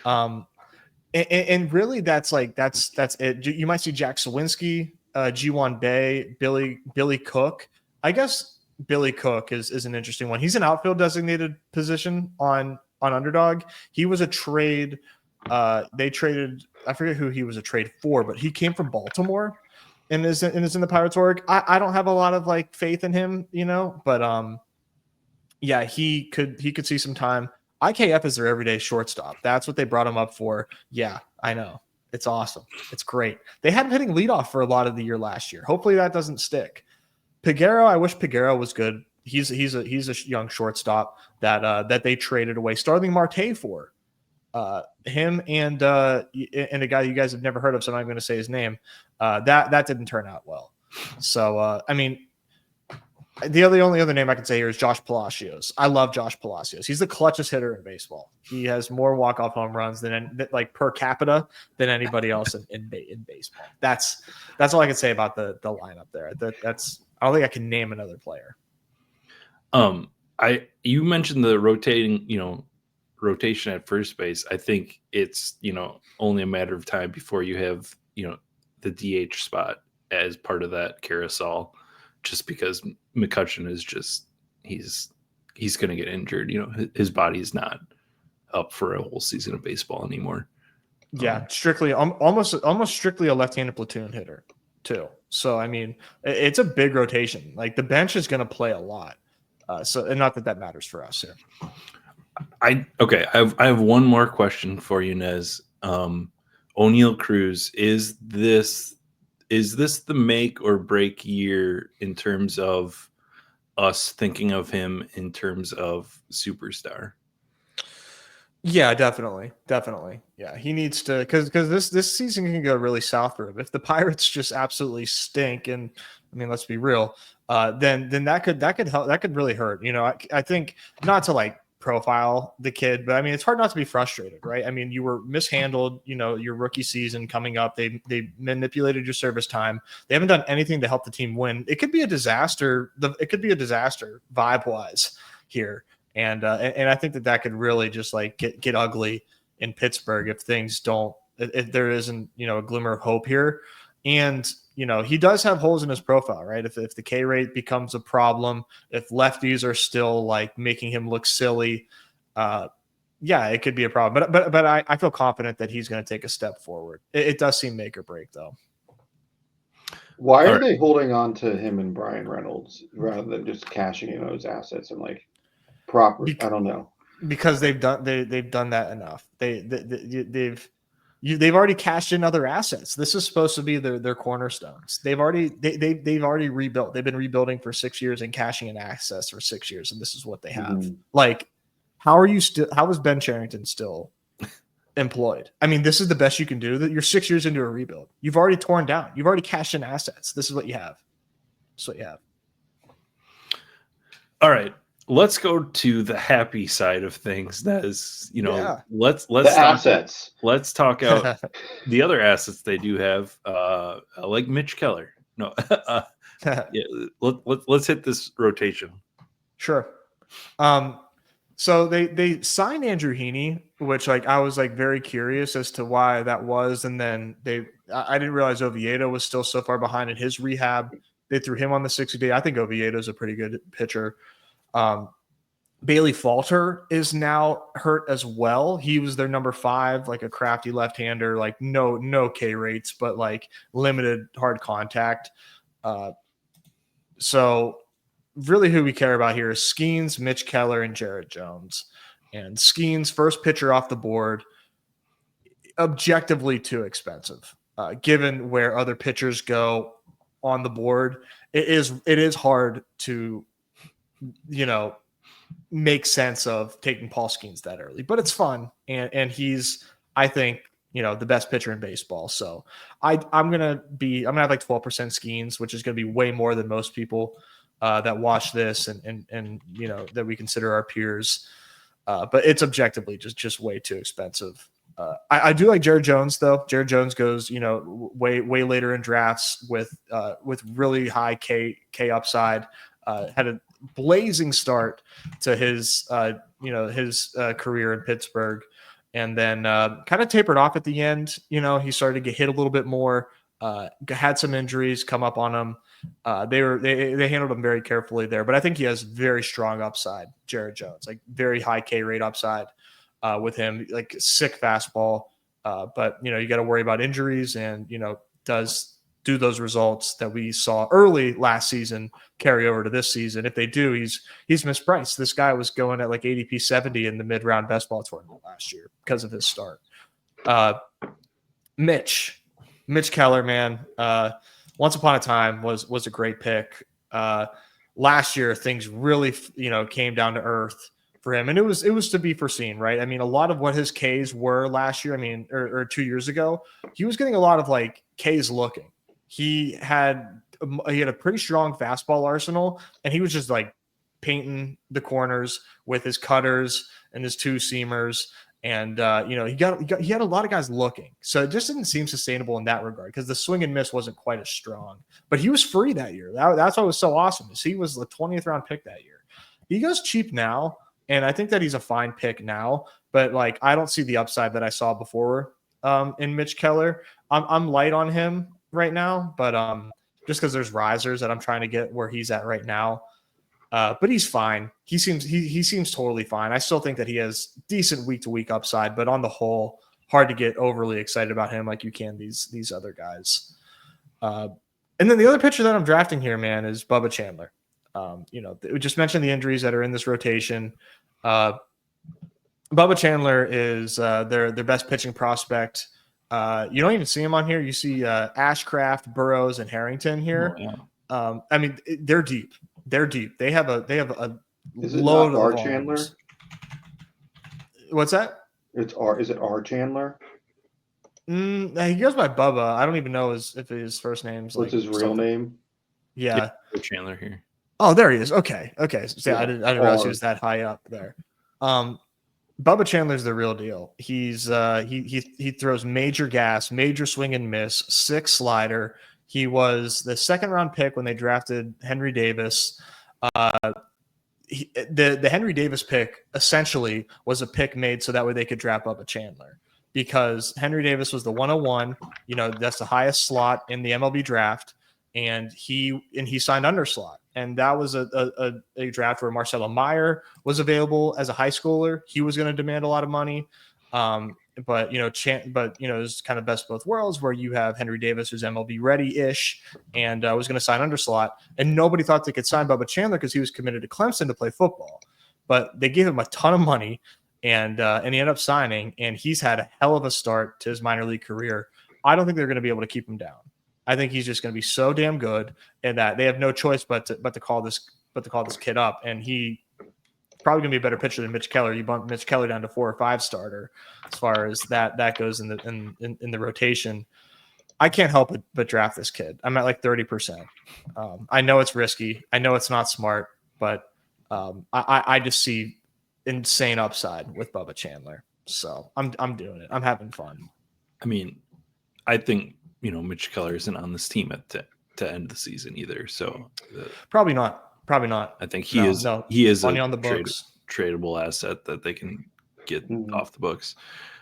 And really, that's it. You might see Jack Sawinski, G1 Bay, Billy Cook. I guess Billy Cook is an interesting one. He's an outfield designated position on Underdog. He was a trade. They traded. I forget who he was a trade for, but he came from Baltimore and is in the Pirates org. I don't have a lot of like faith in him, but he could see some time. IKF is their everyday shortstop. That's what they brought him up for. Yeah, I know. It's awesome. It's great. They had him hitting leadoff for a lot of the year last year. Hopefully that doesn't stick. Piguero, I wish Piguero was good. He's a young shortstop that they traded away Starling Marte for Him and a guy you guys have never heard of, so I'm not going to say his name. That didn't turn out well. So I mean, the only other name I can say here is Josh Palacios. I love Josh Palacios. He's the clutchest hitter in baseball. He has more walk-off home runs than like per capita than anybody else in baseball. That's all I can say about the lineup there. That's I don't think I can name another player. You mentioned the rotation at first base. I think it's, only a matter of time before you have, the DH spot as part of that carousel, just because McCutchen is just, he's going to get injured. His body is not up for a whole season of baseball anymore. Yeah, strictly, almost strictly a left-handed platoon hitter too. So, I mean, it's a big rotation. Like the bench is going to play a lot. And not that matters for us here. I have one more question for you, Nez. O'Neal Cruz, is this the make or break year in terms of us thinking of him in terms of superstar? Yeah, definitely. Yeah, he needs to, because this season can go really south for him. If the Pirates just absolutely stink, and I mean, let's be real, then that could help. That could really hurt. I think, not to like profile the kid, but I mean, it's hard not to be frustrated, right? I mean, you were mishandled. Your rookie season coming up, they manipulated your service time. They haven't done anything to help the team win. It could be a disaster. It could be a disaster vibe wise here. And I think that could really just like get ugly in Pittsburgh if things don't, if there isn't, a glimmer of hope here. And, he does have holes in his profile, right? If the K rate becomes a problem, if lefties are still like making him look silly, yeah, it could be a problem. But I feel confident that he's going to take a step forward. It does seem make or break though. Why are they holding on to him and Brian Reynolds rather than just cashing in those assets and like proper? I don't know, because they've done that enough. They've already cashed in other assets. This is supposed to be their cornerstones. They've already rebuilt. They've been rebuilding for 6 years and cashing in assets for 6 years, and this is what they have. Mm-hmm. Like, how is Ben Cherington still employed? I mean, this is the best you can do. That you're 6 years into a rebuild. You've already torn down. You've already cashed in assets. This is what you have. All right. Let's go to the happy side of things. That is, let's assets. Let's talk out the other assets they do have, like Mitch Keller. No, yeah. Let's hit this rotation. Sure. So they signed Andrew Heaney, which like I was like very curious as to why that was, and then I didn't realize Oviedo was still so far behind in his rehab. They threw him on the 60-day. I think Oviedo is a pretty good pitcher. Bailey Falter is now hurt as well. He was their number 5, like a crafty left-hander, like no K rates, but like limited hard contact. So really who we care about here is Skeens, Mitch Keller, and Jared Jones. And Skeens, first pitcher off the board, objectively too expensive. Given where other pitchers go on the board, it is hard to, make sense of taking Paul Skeens that early, but it's fun. And he's, I think, the best pitcher in baseball. So I'm going to have like 12% Skeens, which is going to be way more than most people that watch this and that we consider our peers. But it's objectively just way too expensive. I do like Jared Jones though. Jared Jones goes, way later in drafts with really high K upside. Had a blazing start to his career in Pittsburgh, and then kind of tapered off at the end. He started to get hit a little bit more. Had some injuries come up on him. They handled him very carefully there, but I think he has very strong upside. Jared Jones, like very high K rate upside with him, like sick fastball. But you got to worry about injuries, and do those results that we saw early last season carry over to this season? If they do, he's mispriced. This guy was going at like ADP 70 in the mid-round best ball tournament last year because of his start. Mitch Keller, man, once upon a time was a great pick. Last year, things really, came down to earth. for him. And it was to be foreseen, right? I mean, a lot of what his Ks were last year, I mean, or 2 years ago, he was getting a lot of like Ks looking. He had a pretty strong fastball arsenal, and he was just like painting the corners with his cutters and his two seamers. And he had a lot of guys looking, so it just didn't seem sustainable in that regard because the swing and miss wasn't quite as strong. But he was free that year. That's what was so awesome. He was the 20th round pick that year. He goes cheap now, and I think that he's a fine pick now. But like, I don't see the upside that I saw before in Mitch Keller. I'm light on him right now, but just because there's risers that I'm trying to get where he's at right now. But he's fine. He seems totally fine. I still think that he has decent week to week upside, but on the whole, hard to get overly excited about him like you can these other guys. And then the other pitcher that I'm drafting here, man, is Bubba Chandler. We just mentioned the injuries that are in this rotation. Bubba Chandler is their best pitching prospect. You don't even see him on here. You see Ashcraft, Burrows, and Harrington here. Oh, yeah. I mean, they're deep. They're deep. They have a Is it load not R of Chandler? arms. What's that? Is it R Chandler? He goes by Bubba. I don't even know if his first name's What's like his real something. name? Yeah. Chandler here. Oh, there he is. Okay. So Yeah. I didn't realize he was that high up there. Bubba Chandler's the real deal. He's he throws major gas, major swing and miss, 6 slider. He was the 2nd round pick when they drafted Henry Davis. The Henry Davis pick essentially was a pick made so that way they could draft Bubba Chandler because Henry Davis was the 101. That's the highest slot in the MLB draft, and he signed under slot. And that was a draft where Marcelo Meyer was available as a high schooler. He was going to demand a lot of money. But it's kind of best of both worlds where you have Henry Davis, who's MLB ready-ish, and was going to sign under slot. And nobody thought they could sign Bubba Chandler because he was committed to Clemson to play football. But they gave him a ton of money, and he ended up signing, and he's had a hell of a start to his minor league career. I don't think they're going to be able to keep him down. I think he's just going to be so damn good, and that they have no choice but to call this kid up. And he probably going to be a better pitcher than Mitch Keller. You bump Mitch Keller down to 4 or 5 starter as far as that goes in the rotation. I can't help but draft this kid. I'm at like 30%. I know it's risky. I know it's not smart, but I just see insane upside with Bubba Chandler. So I'm doing it. I'm having fun. I mean, I think Mitch Keller isn't on this team to end the season either. So probably not. I think he is money a on the books. tradable asset that they can get off the books.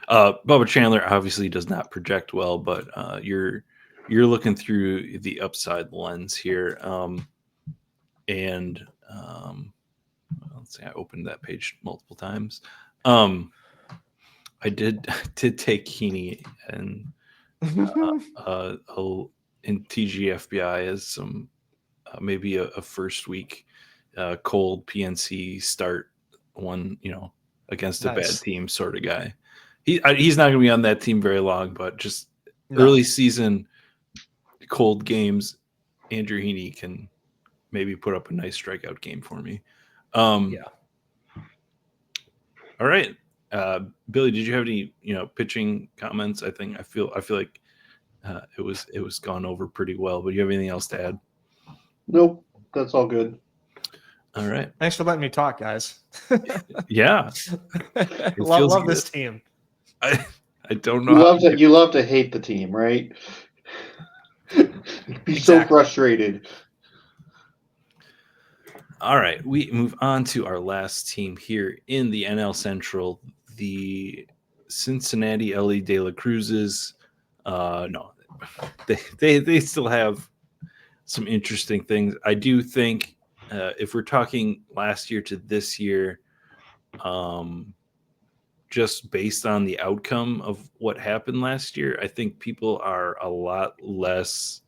Bubba Chandler obviously does not project well, but you're looking through the upside lens here. Let's see, I opened that page multiple times. I did take Heaney and in TGFBI as some maybe a first week cold PNC start one, against a bad team sort of guy. He's not going to be on that team very long, but just early season cold games, Andrew Heaney can maybe put up a nice strikeout game for me. All right. Billy, did you have any, pitching comments? I feel like it was gone over pretty well, but do you have anything else to add? Nope. That's all good. All right. Thanks for letting me talk, guys. Yeah. love this team. I don't know. You love to hate the team, right? Be so frustrated. All right. We move on to our last team here in the NL Central, the Cincinnati LA De La Cruzes. No, they still have some interesting things. I do think if we're talking last year to this year, just based on the outcome of what happened last year, I think people are a lot less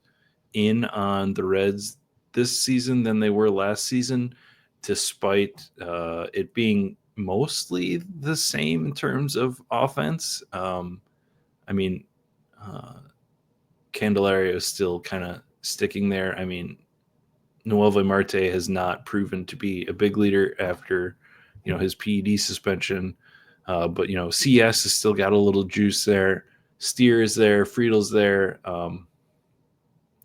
in on the Reds this season than they were last season, despite it being mostly the same in terms of offense. Candelario is still kind of sticking there. I mean, Noelvi Marte has not proven to be a big leader after his PED suspension. But CS has still got a little juice there. Steer is there. Friedel's there. I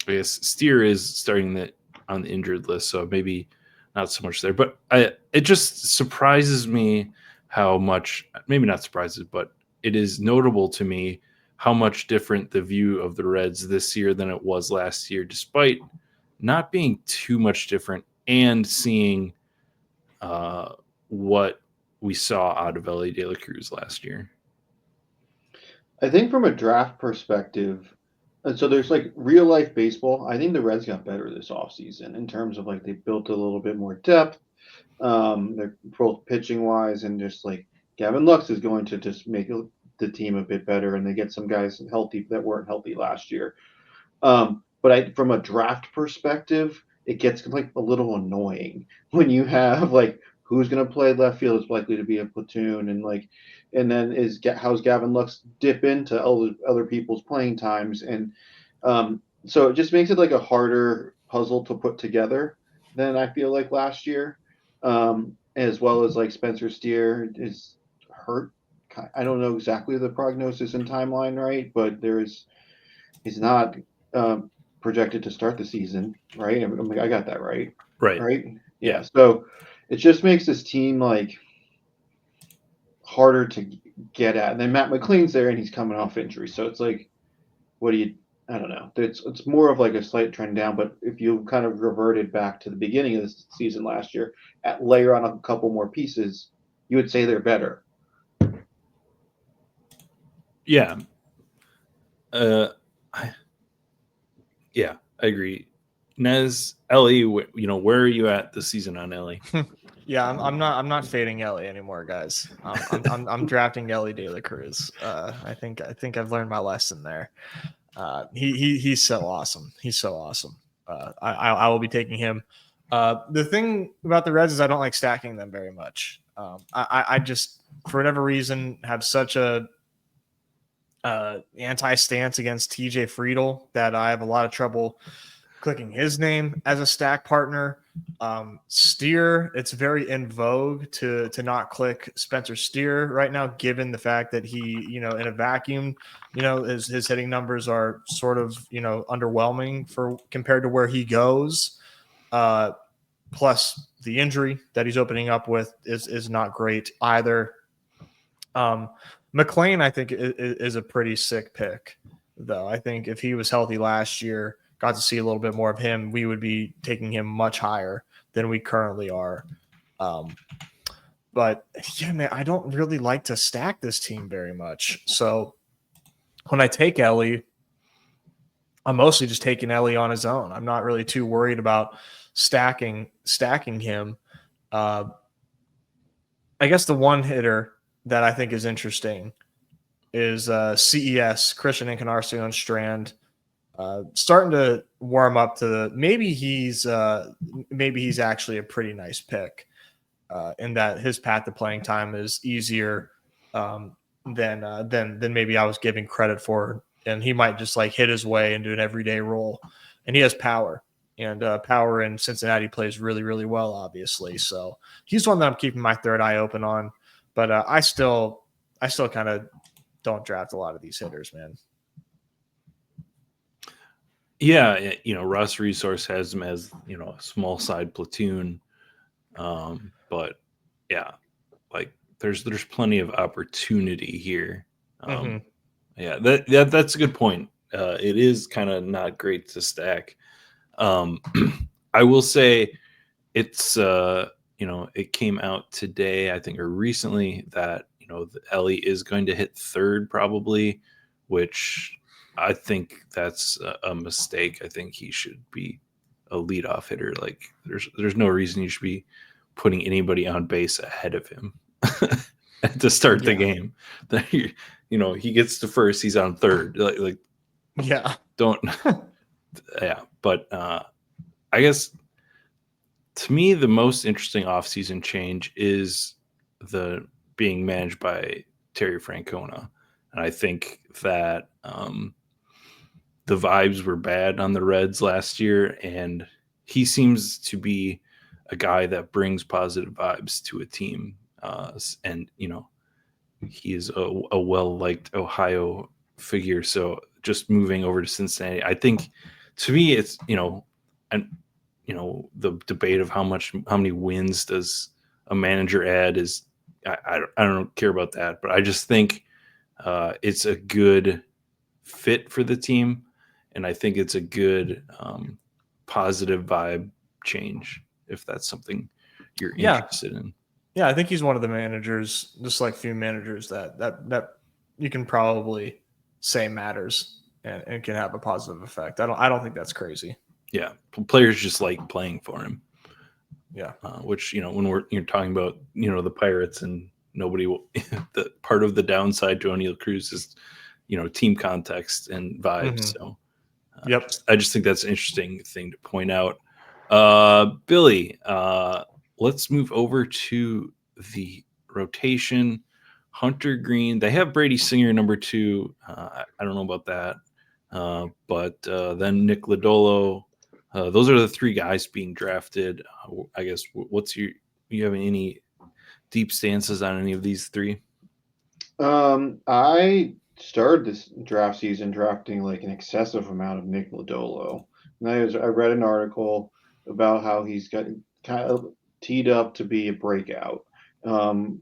guess Steer is starting on the injured list, so maybe not so much there. But it just surprises me how much, maybe not surprises, but it is notable to me how much different the view of the Reds this year than it was last year, despite not being too much different and seeing what we saw out of Ellie De La Cruz last year. I think from a draft perspective, and so there's like real life baseball. I think the Reds got better this offseason in terms of like they built a little bit more depth. They're both pitching wise, and just like Gavin Lux is going to just make the team a bit better, and they get some guys healthy that weren't healthy last year. But from a draft perspective, it gets like a little annoying when you have like who's going to play left field is likely to be a platoon, and then how's Gavin Lux dip into other people's playing times, and so it just makes it like a harder puzzle to put together than I feel like last year, as well as like Spencer Steer is hurt. I don't know exactly the prognosis and timeline, right? But he's not projected to start the season, right? I got that right. Right. Right. Yeah. So it just makes this team like harder to get at. And then Matt McLean's there and he's coming off injury. So it's like, I don't know. It's more of like a slight trend down, but if you kind of reverted back to the beginning of the season last year, layer on a couple more pieces, you would say they're better. Yeah. I agree. Nez, Ellie, where are you at this season on Ellie? Yeah, I'm not fading Ellie anymore, guys. I'm drafting Ellie De La Cruz. I think I've learned my lesson there. He's so awesome. He's so awesome. I will be taking him. The thing about the Reds is I don't like stacking them very much. I just, for whatever reason, have such a anti-stance against TJ Friedel that I have a lot of trouble clicking his name as a stack partner. Steer, it's very in vogue to not click Spencer Steer right now, given the fact that he, in a vacuum, his hitting numbers are sort of, underwhelming compared to where he goes. Plus the injury that he's opening up with is not great either. McLean, I think, is a pretty sick pick, though. I think if he was healthy last year, got to see a little bit more of him, we would be taking him much higher than we currently are. But yeah, man, I don't really like to stack this team very much. So when I take Ellie, I'm mostly just taking Ellie on his own. I'm not really too worried about stacking him. I guess the one hitter that I think is interesting is CES, Christian Encarnacion Strand. Starting to warm up to maybe he's actually a pretty nice pick, in that his path to playing time is easier than maybe I was giving credit for, and he might just like hit his way into an everyday role, and he has power, and power in Cincinnati plays really, really well, obviously. So he's one that I'm keeping my third eye open on, but I still kind of don't draft a lot of these hitters, man. Yeah, Russ Resource has him as a small side platoon, but yeah, like there's plenty of opportunity here. Yeah, that's a good point. It is kind of not great to stack. I will say it's it came out today, I think, or recently, that Ellie is going to hit third probably, which I think that's a mistake. I think he should be a leadoff hitter. Like there's no reason you should be putting anybody on base ahead of him to start the game. He gets to first, he's on third. Like don't. Yeah, but I guess to me the most interesting offseason change is the being managed by Terry Francona, and I think that the vibes were bad on the Reds last year, and he seems to be a guy that brings positive vibes to a team. And he is a well-liked Ohio figure. So just moving over to Cincinnati, I think to me it's and the debate of how many wins does a manager add is I don't care about that, but I just think it's a good fit for the team, and I think it's a good positive vibe change if that's something you're interested in. Yeah, I think he's one of the managers, just like few managers that you can probably say matters and can have a positive effect. I don't think that's crazy. Yeah, players just like playing for him. Yeah, which when you're talking about the Pirates and nobody will, the part of the downside to O'Neill Cruz is team context and vibes. So yep. I just think that's an interesting thing to point out. Billy, let's move over to the rotation. Hunter Green, they have Brady Singer number 2. I don't know about that, but then Nick Lodolo. Those are the 3 guys being drafted. I guess you have any deep stances on any of these 3? I started this draft season drafting like an excessive amount of Nick Lodolo. And I read an article about how he's got kind of teed up to be a breakout.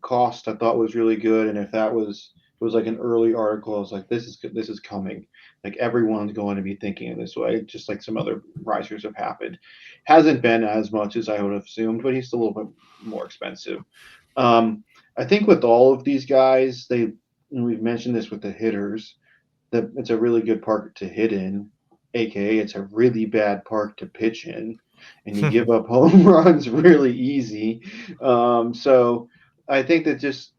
Cost I thought was really good, and if it was like an early article, I was like, this is coming. Like everyone's going to be thinking in this way, just like some other risers have happened. Hasn't been as much as I would have assumed, but he's still a little bit more expensive. I think with all of these guys, and we've mentioned this with the hitters, that it's a really good park to hit in, aka it's a really bad park to pitch in, and you give up home runs really easy. So I think that just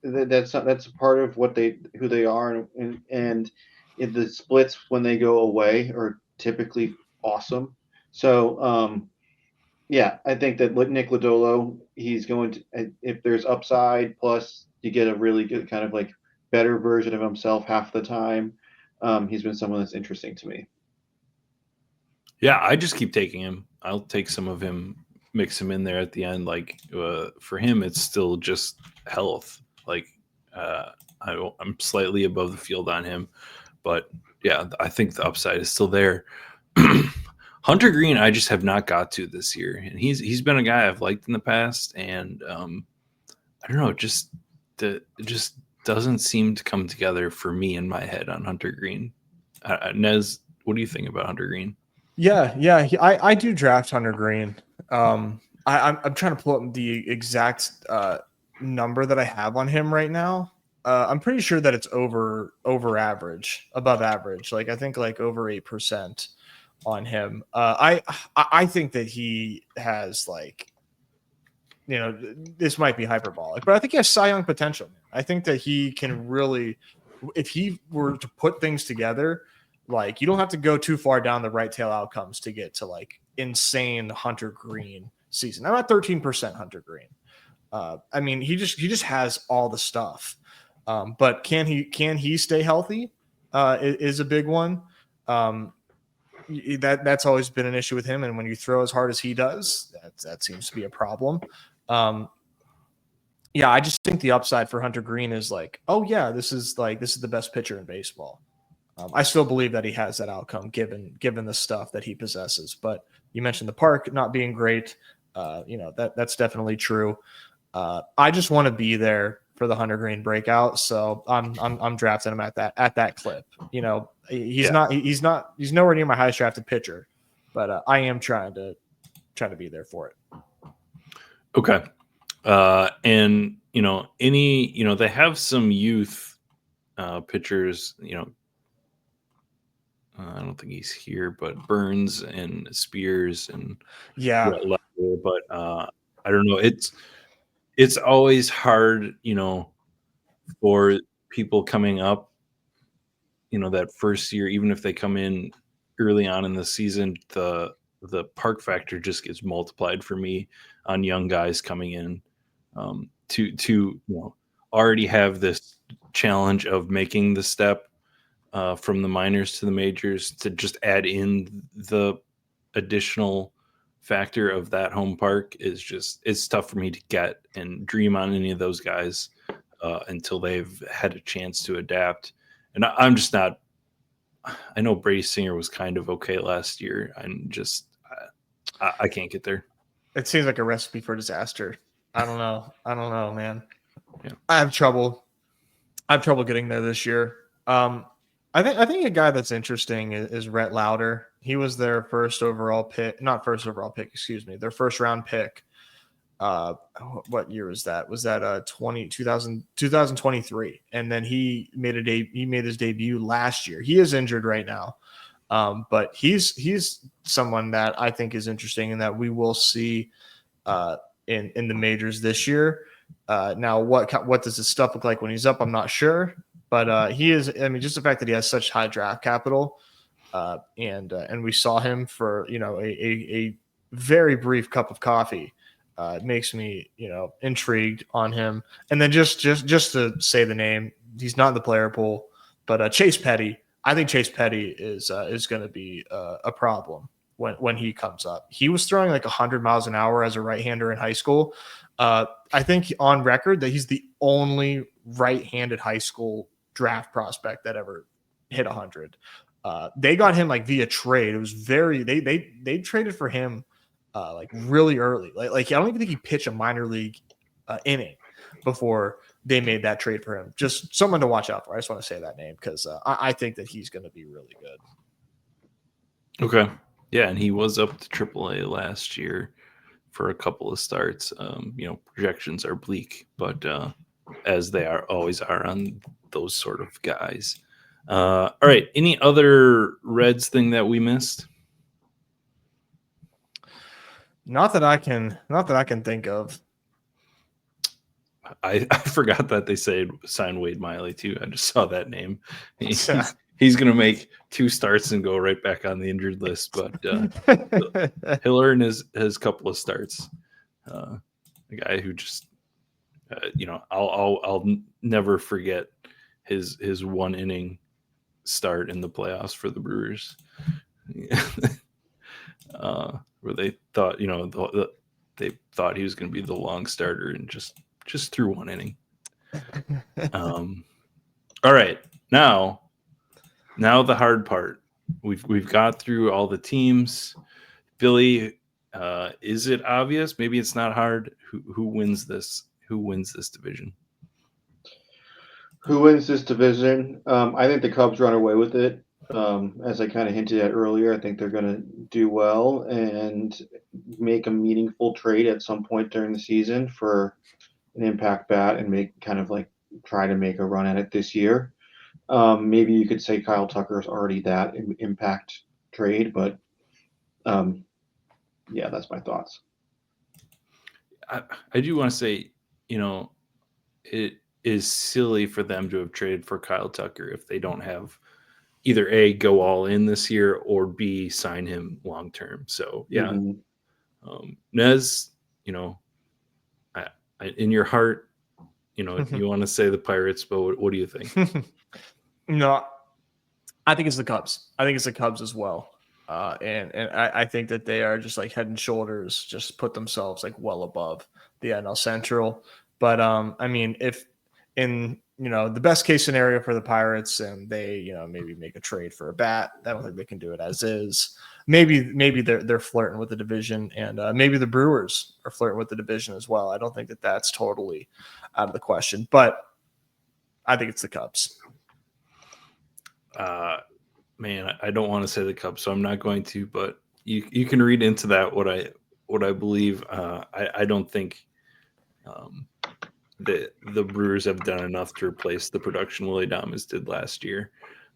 that's a part of who they are, and the splits when they go away are typically awesome. So yeah, I think that Nick Lodolo, he's going to, if there's upside, plus you get a really good kind of like better version of himself half the time. He's been someone that's interesting to me. Yeah, I just keep taking him. I'll take some of him, mix him in there at the end. Like for him, it's still just health. Like I'm slightly above the field on him, but yeah, I think the upside is still there. Hunter Green, I just have not got to this year, and he's been a guy I've liked in the past, and I don't know, it just doesn't seem to come together for me in my head on Hunter Green. Nez, what do you think about Hunter Green? Yeah. I do draft Hunter Green. I'm trying to pull up the exact number that I have on him right now. I'm pretty sure that it's over average, above average. Like I think like over 8% on him. I think that he has like, this might be hyperbolic, but I think he has Cy Young potential. I think that he can really, if he were to put things together, like you don't have to go too far down the right tail outcomes to get to like insane Hunter Green season. I'm at 13% Hunter Green. I mean, he just has all the stuff. But can he stay healthy? Is a big one. That's always been an issue with him. And when you throw as hard as he does, that seems to be a problem. Yeah, I just think the upside for Hunter Green is like, oh yeah, this is the best pitcher in baseball. I still believe that he has that outcome given the stuff that he possesses. But you mentioned the park not being great. That's definitely true. I just want to be there for the Hunter Green breakout, so I'm drafting him at that clip. He's nowhere near my highest drafted pitcher, but I am trying to be there for it. Okay. And they have some youth pitchers, I don't think he's here, but Burns and Spears and yeah, but I don't know. It's always hard, for people coming up, that first year, even if they come in early on in the season, the park factor just gets multiplied for me on young guys coming in to already have this challenge of making the step from the minors to the majors, to just add in the additional factor of that home park is just, it's tough for me to get and dream on any of those guys until they've had a chance to adapt. And I'm just not. I know Brady Singer was kind of okay last year. I'm just, I can't get there. It seems like a recipe for disaster. I don't know, man. Yeah. I have trouble getting there this year. I think a guy that's interesting is Rhett Lauder. He was their first overall pick, not first overall pick, excuse me, their first round pick. What year was that? Was that 2023? And then he made his debut last year. He is injured right now. But he's someone that I think is interesting and that we will see in the majors this year. Now, what does his stuff look like when he's up? I'm not sure, but he is. I mean, just the fact that he has such high draft capital, and we saw him for a very brief cup of coffee. It makes me intrigued on him. And then just to say the name, he's not in the player pool, but Chase Petty. I think Chase Petty is going to be a problem when he comes up. He was throwing like 100 miles an hour as a right-hander in high school. I think on record that he's the only right-handed high school draft prospect that ever hit 100. They got him like via trade. It was they traded for him like really early. Like I don't even think he pitched a minor league inning before they made that trade for him. Just someone to watch out for. I just want to say that name because I think that he's going to be really good. Okay. Yeah, and he was up to AAA last year for a couple of starts. Projections are bleak, but as they always are on those sort of guys. All right. Any other Reds thing that we missed? Not that I can think of. I forgot that they signed Wade Miley too. I just saw that name. He's going to make 2 starts and go right back on the injured list, but he'll earn his couple of starts. A guy who just, I'll never forget his 1 inning start in the playoffs for the Brewers, where they thought, they thought he was going to be the long starter and just threw 1 inning. All right, now the hard part. We've got through all the teams. Billy, is it obvious? Maybe it's not hard. Who wins this? Who wins this division? Who wins this division? I think the Cubs run away with it. As I kind of hinted at earlier, I think they're going to do well and make a meaningful trade at some point during the season for an impact bat and try to make a run at it this year. Maybe you could say Kyle Tucker is already that impact trade, but yeah, that's my thoughts. I do want to say, it is silly for them to have traded for Kyle Tucker if they don't have either A, go all in this year, or B, sign him long term. So yeah, Nez, in your heart, you want to say the Pirates, but what do you think? No, I think it's the Cubs. I think it's the Cubs as well. And I think that they are just like head and shoulders, just put themselves like well above the NL Central. But I mean, if in the best case scenario for the Pirates, and they maybe make a trade for a bat, I don't think they can do it as is. Maybe they're flirting with the division, and maybe the Brewers are flirting with the division as well. I don't think that that's totally out of the question, but I think it's the Cubs. Man, I don't want to say the Cubs, so I'm not going to. But you can read into that what I believe. I don't think the Brewers have done enough to replace the production Willie Adames did last year,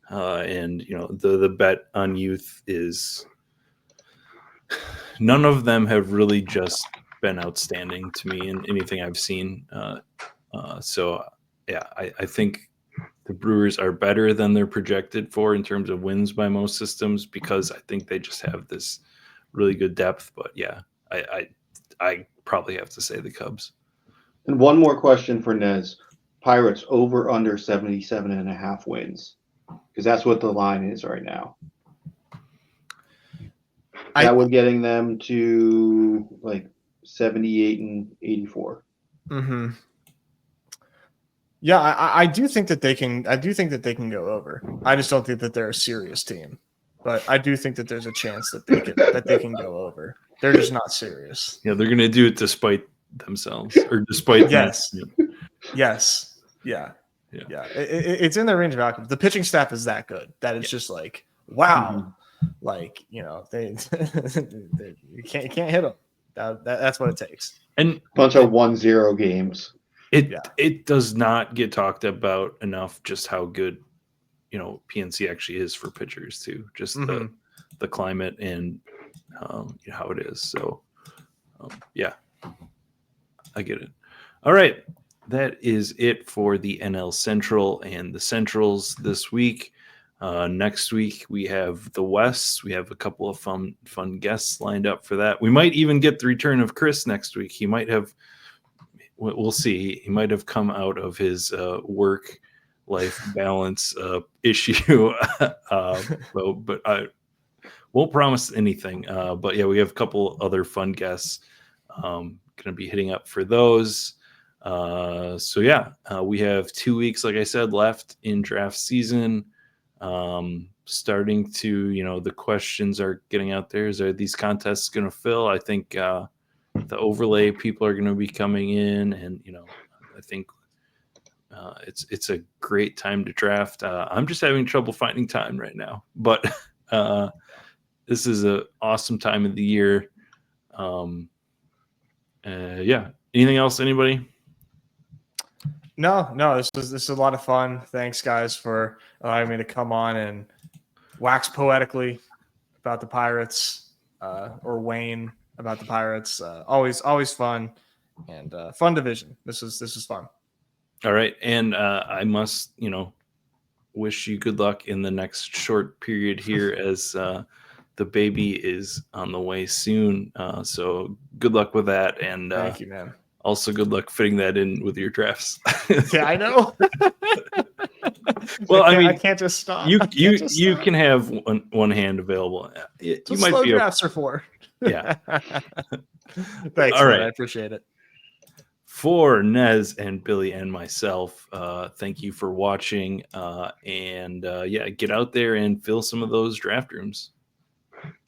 and the bet on youth is. None of them have really just been outstanding to me in anything I've seen. So yeah, I think the Brewers are better than they're projected for in terms of wins by most systems, because I think they just have this really good depth. But yeah, I probably have to say the Cubs. And one more question for Nez. Pirates over under 77.5 wins, because that's what the line is right now. that would getting them to like 78 and 84. Mm-hmm. Yeah, I do think that they can. I do think that they can go over. I just don't think that they're a serious team, but I do think that there's a chance that they can go over. They're just not serious. Yeah, they're going to do it despite themselves or despite Yes. them. Yes. Yeah. It's in their range of outcomes. The pitching staff is that good that it's just like, wow, like, you know, they you can't hit them. That's what it takes. And bunch of 1-0 games. It does not get talked about enough just how good, you know, PNC actually is for pitchers too. Just the climate and you know, how it is. So yeah, I get it. All right. That is it for the NL Central and the Centrals this week. Next week we have the West. We have a couple of fun guests lined up for that. We might even get the return of Chris next week. He might have. We'll see. He might have come out of his work-life balance issue, but I won't promise anything. But yeah, we have a couple other fun guests going to be hitting up for those. So yeah, we have 2 weeks, like I said, left in draft season. Starting to, you know, the questions are getting out there. Are these contests going to fill? I think the overlay people are going to be coming in, and you know, I think it's a great time to draft. I'm just having trouble finding time right now, but this is an awesome time of the year. Yeah. Anything else, anybody? No, this is a lot of fun. Thanks, guys, for allowing me to come on and wax poetically about the Pirates, or Wayne about the Pirates. Always fun, and fun division. This is fun. All right, and I must, you know, wish you good luck in the next short period here as the baby is on the way soon. So good luck with that, and thank you, man. Also, good luck fitting that in with your drafts. Yeah, I know. Well, I mean, I can't just stop. You can have one hand available. You might slow be drafts are for. Yeah. Thanks, all right. I appreciate it. For Nez and Billy and myself, thank you for watching. And yeah, get out there and fill some of those draft rooms.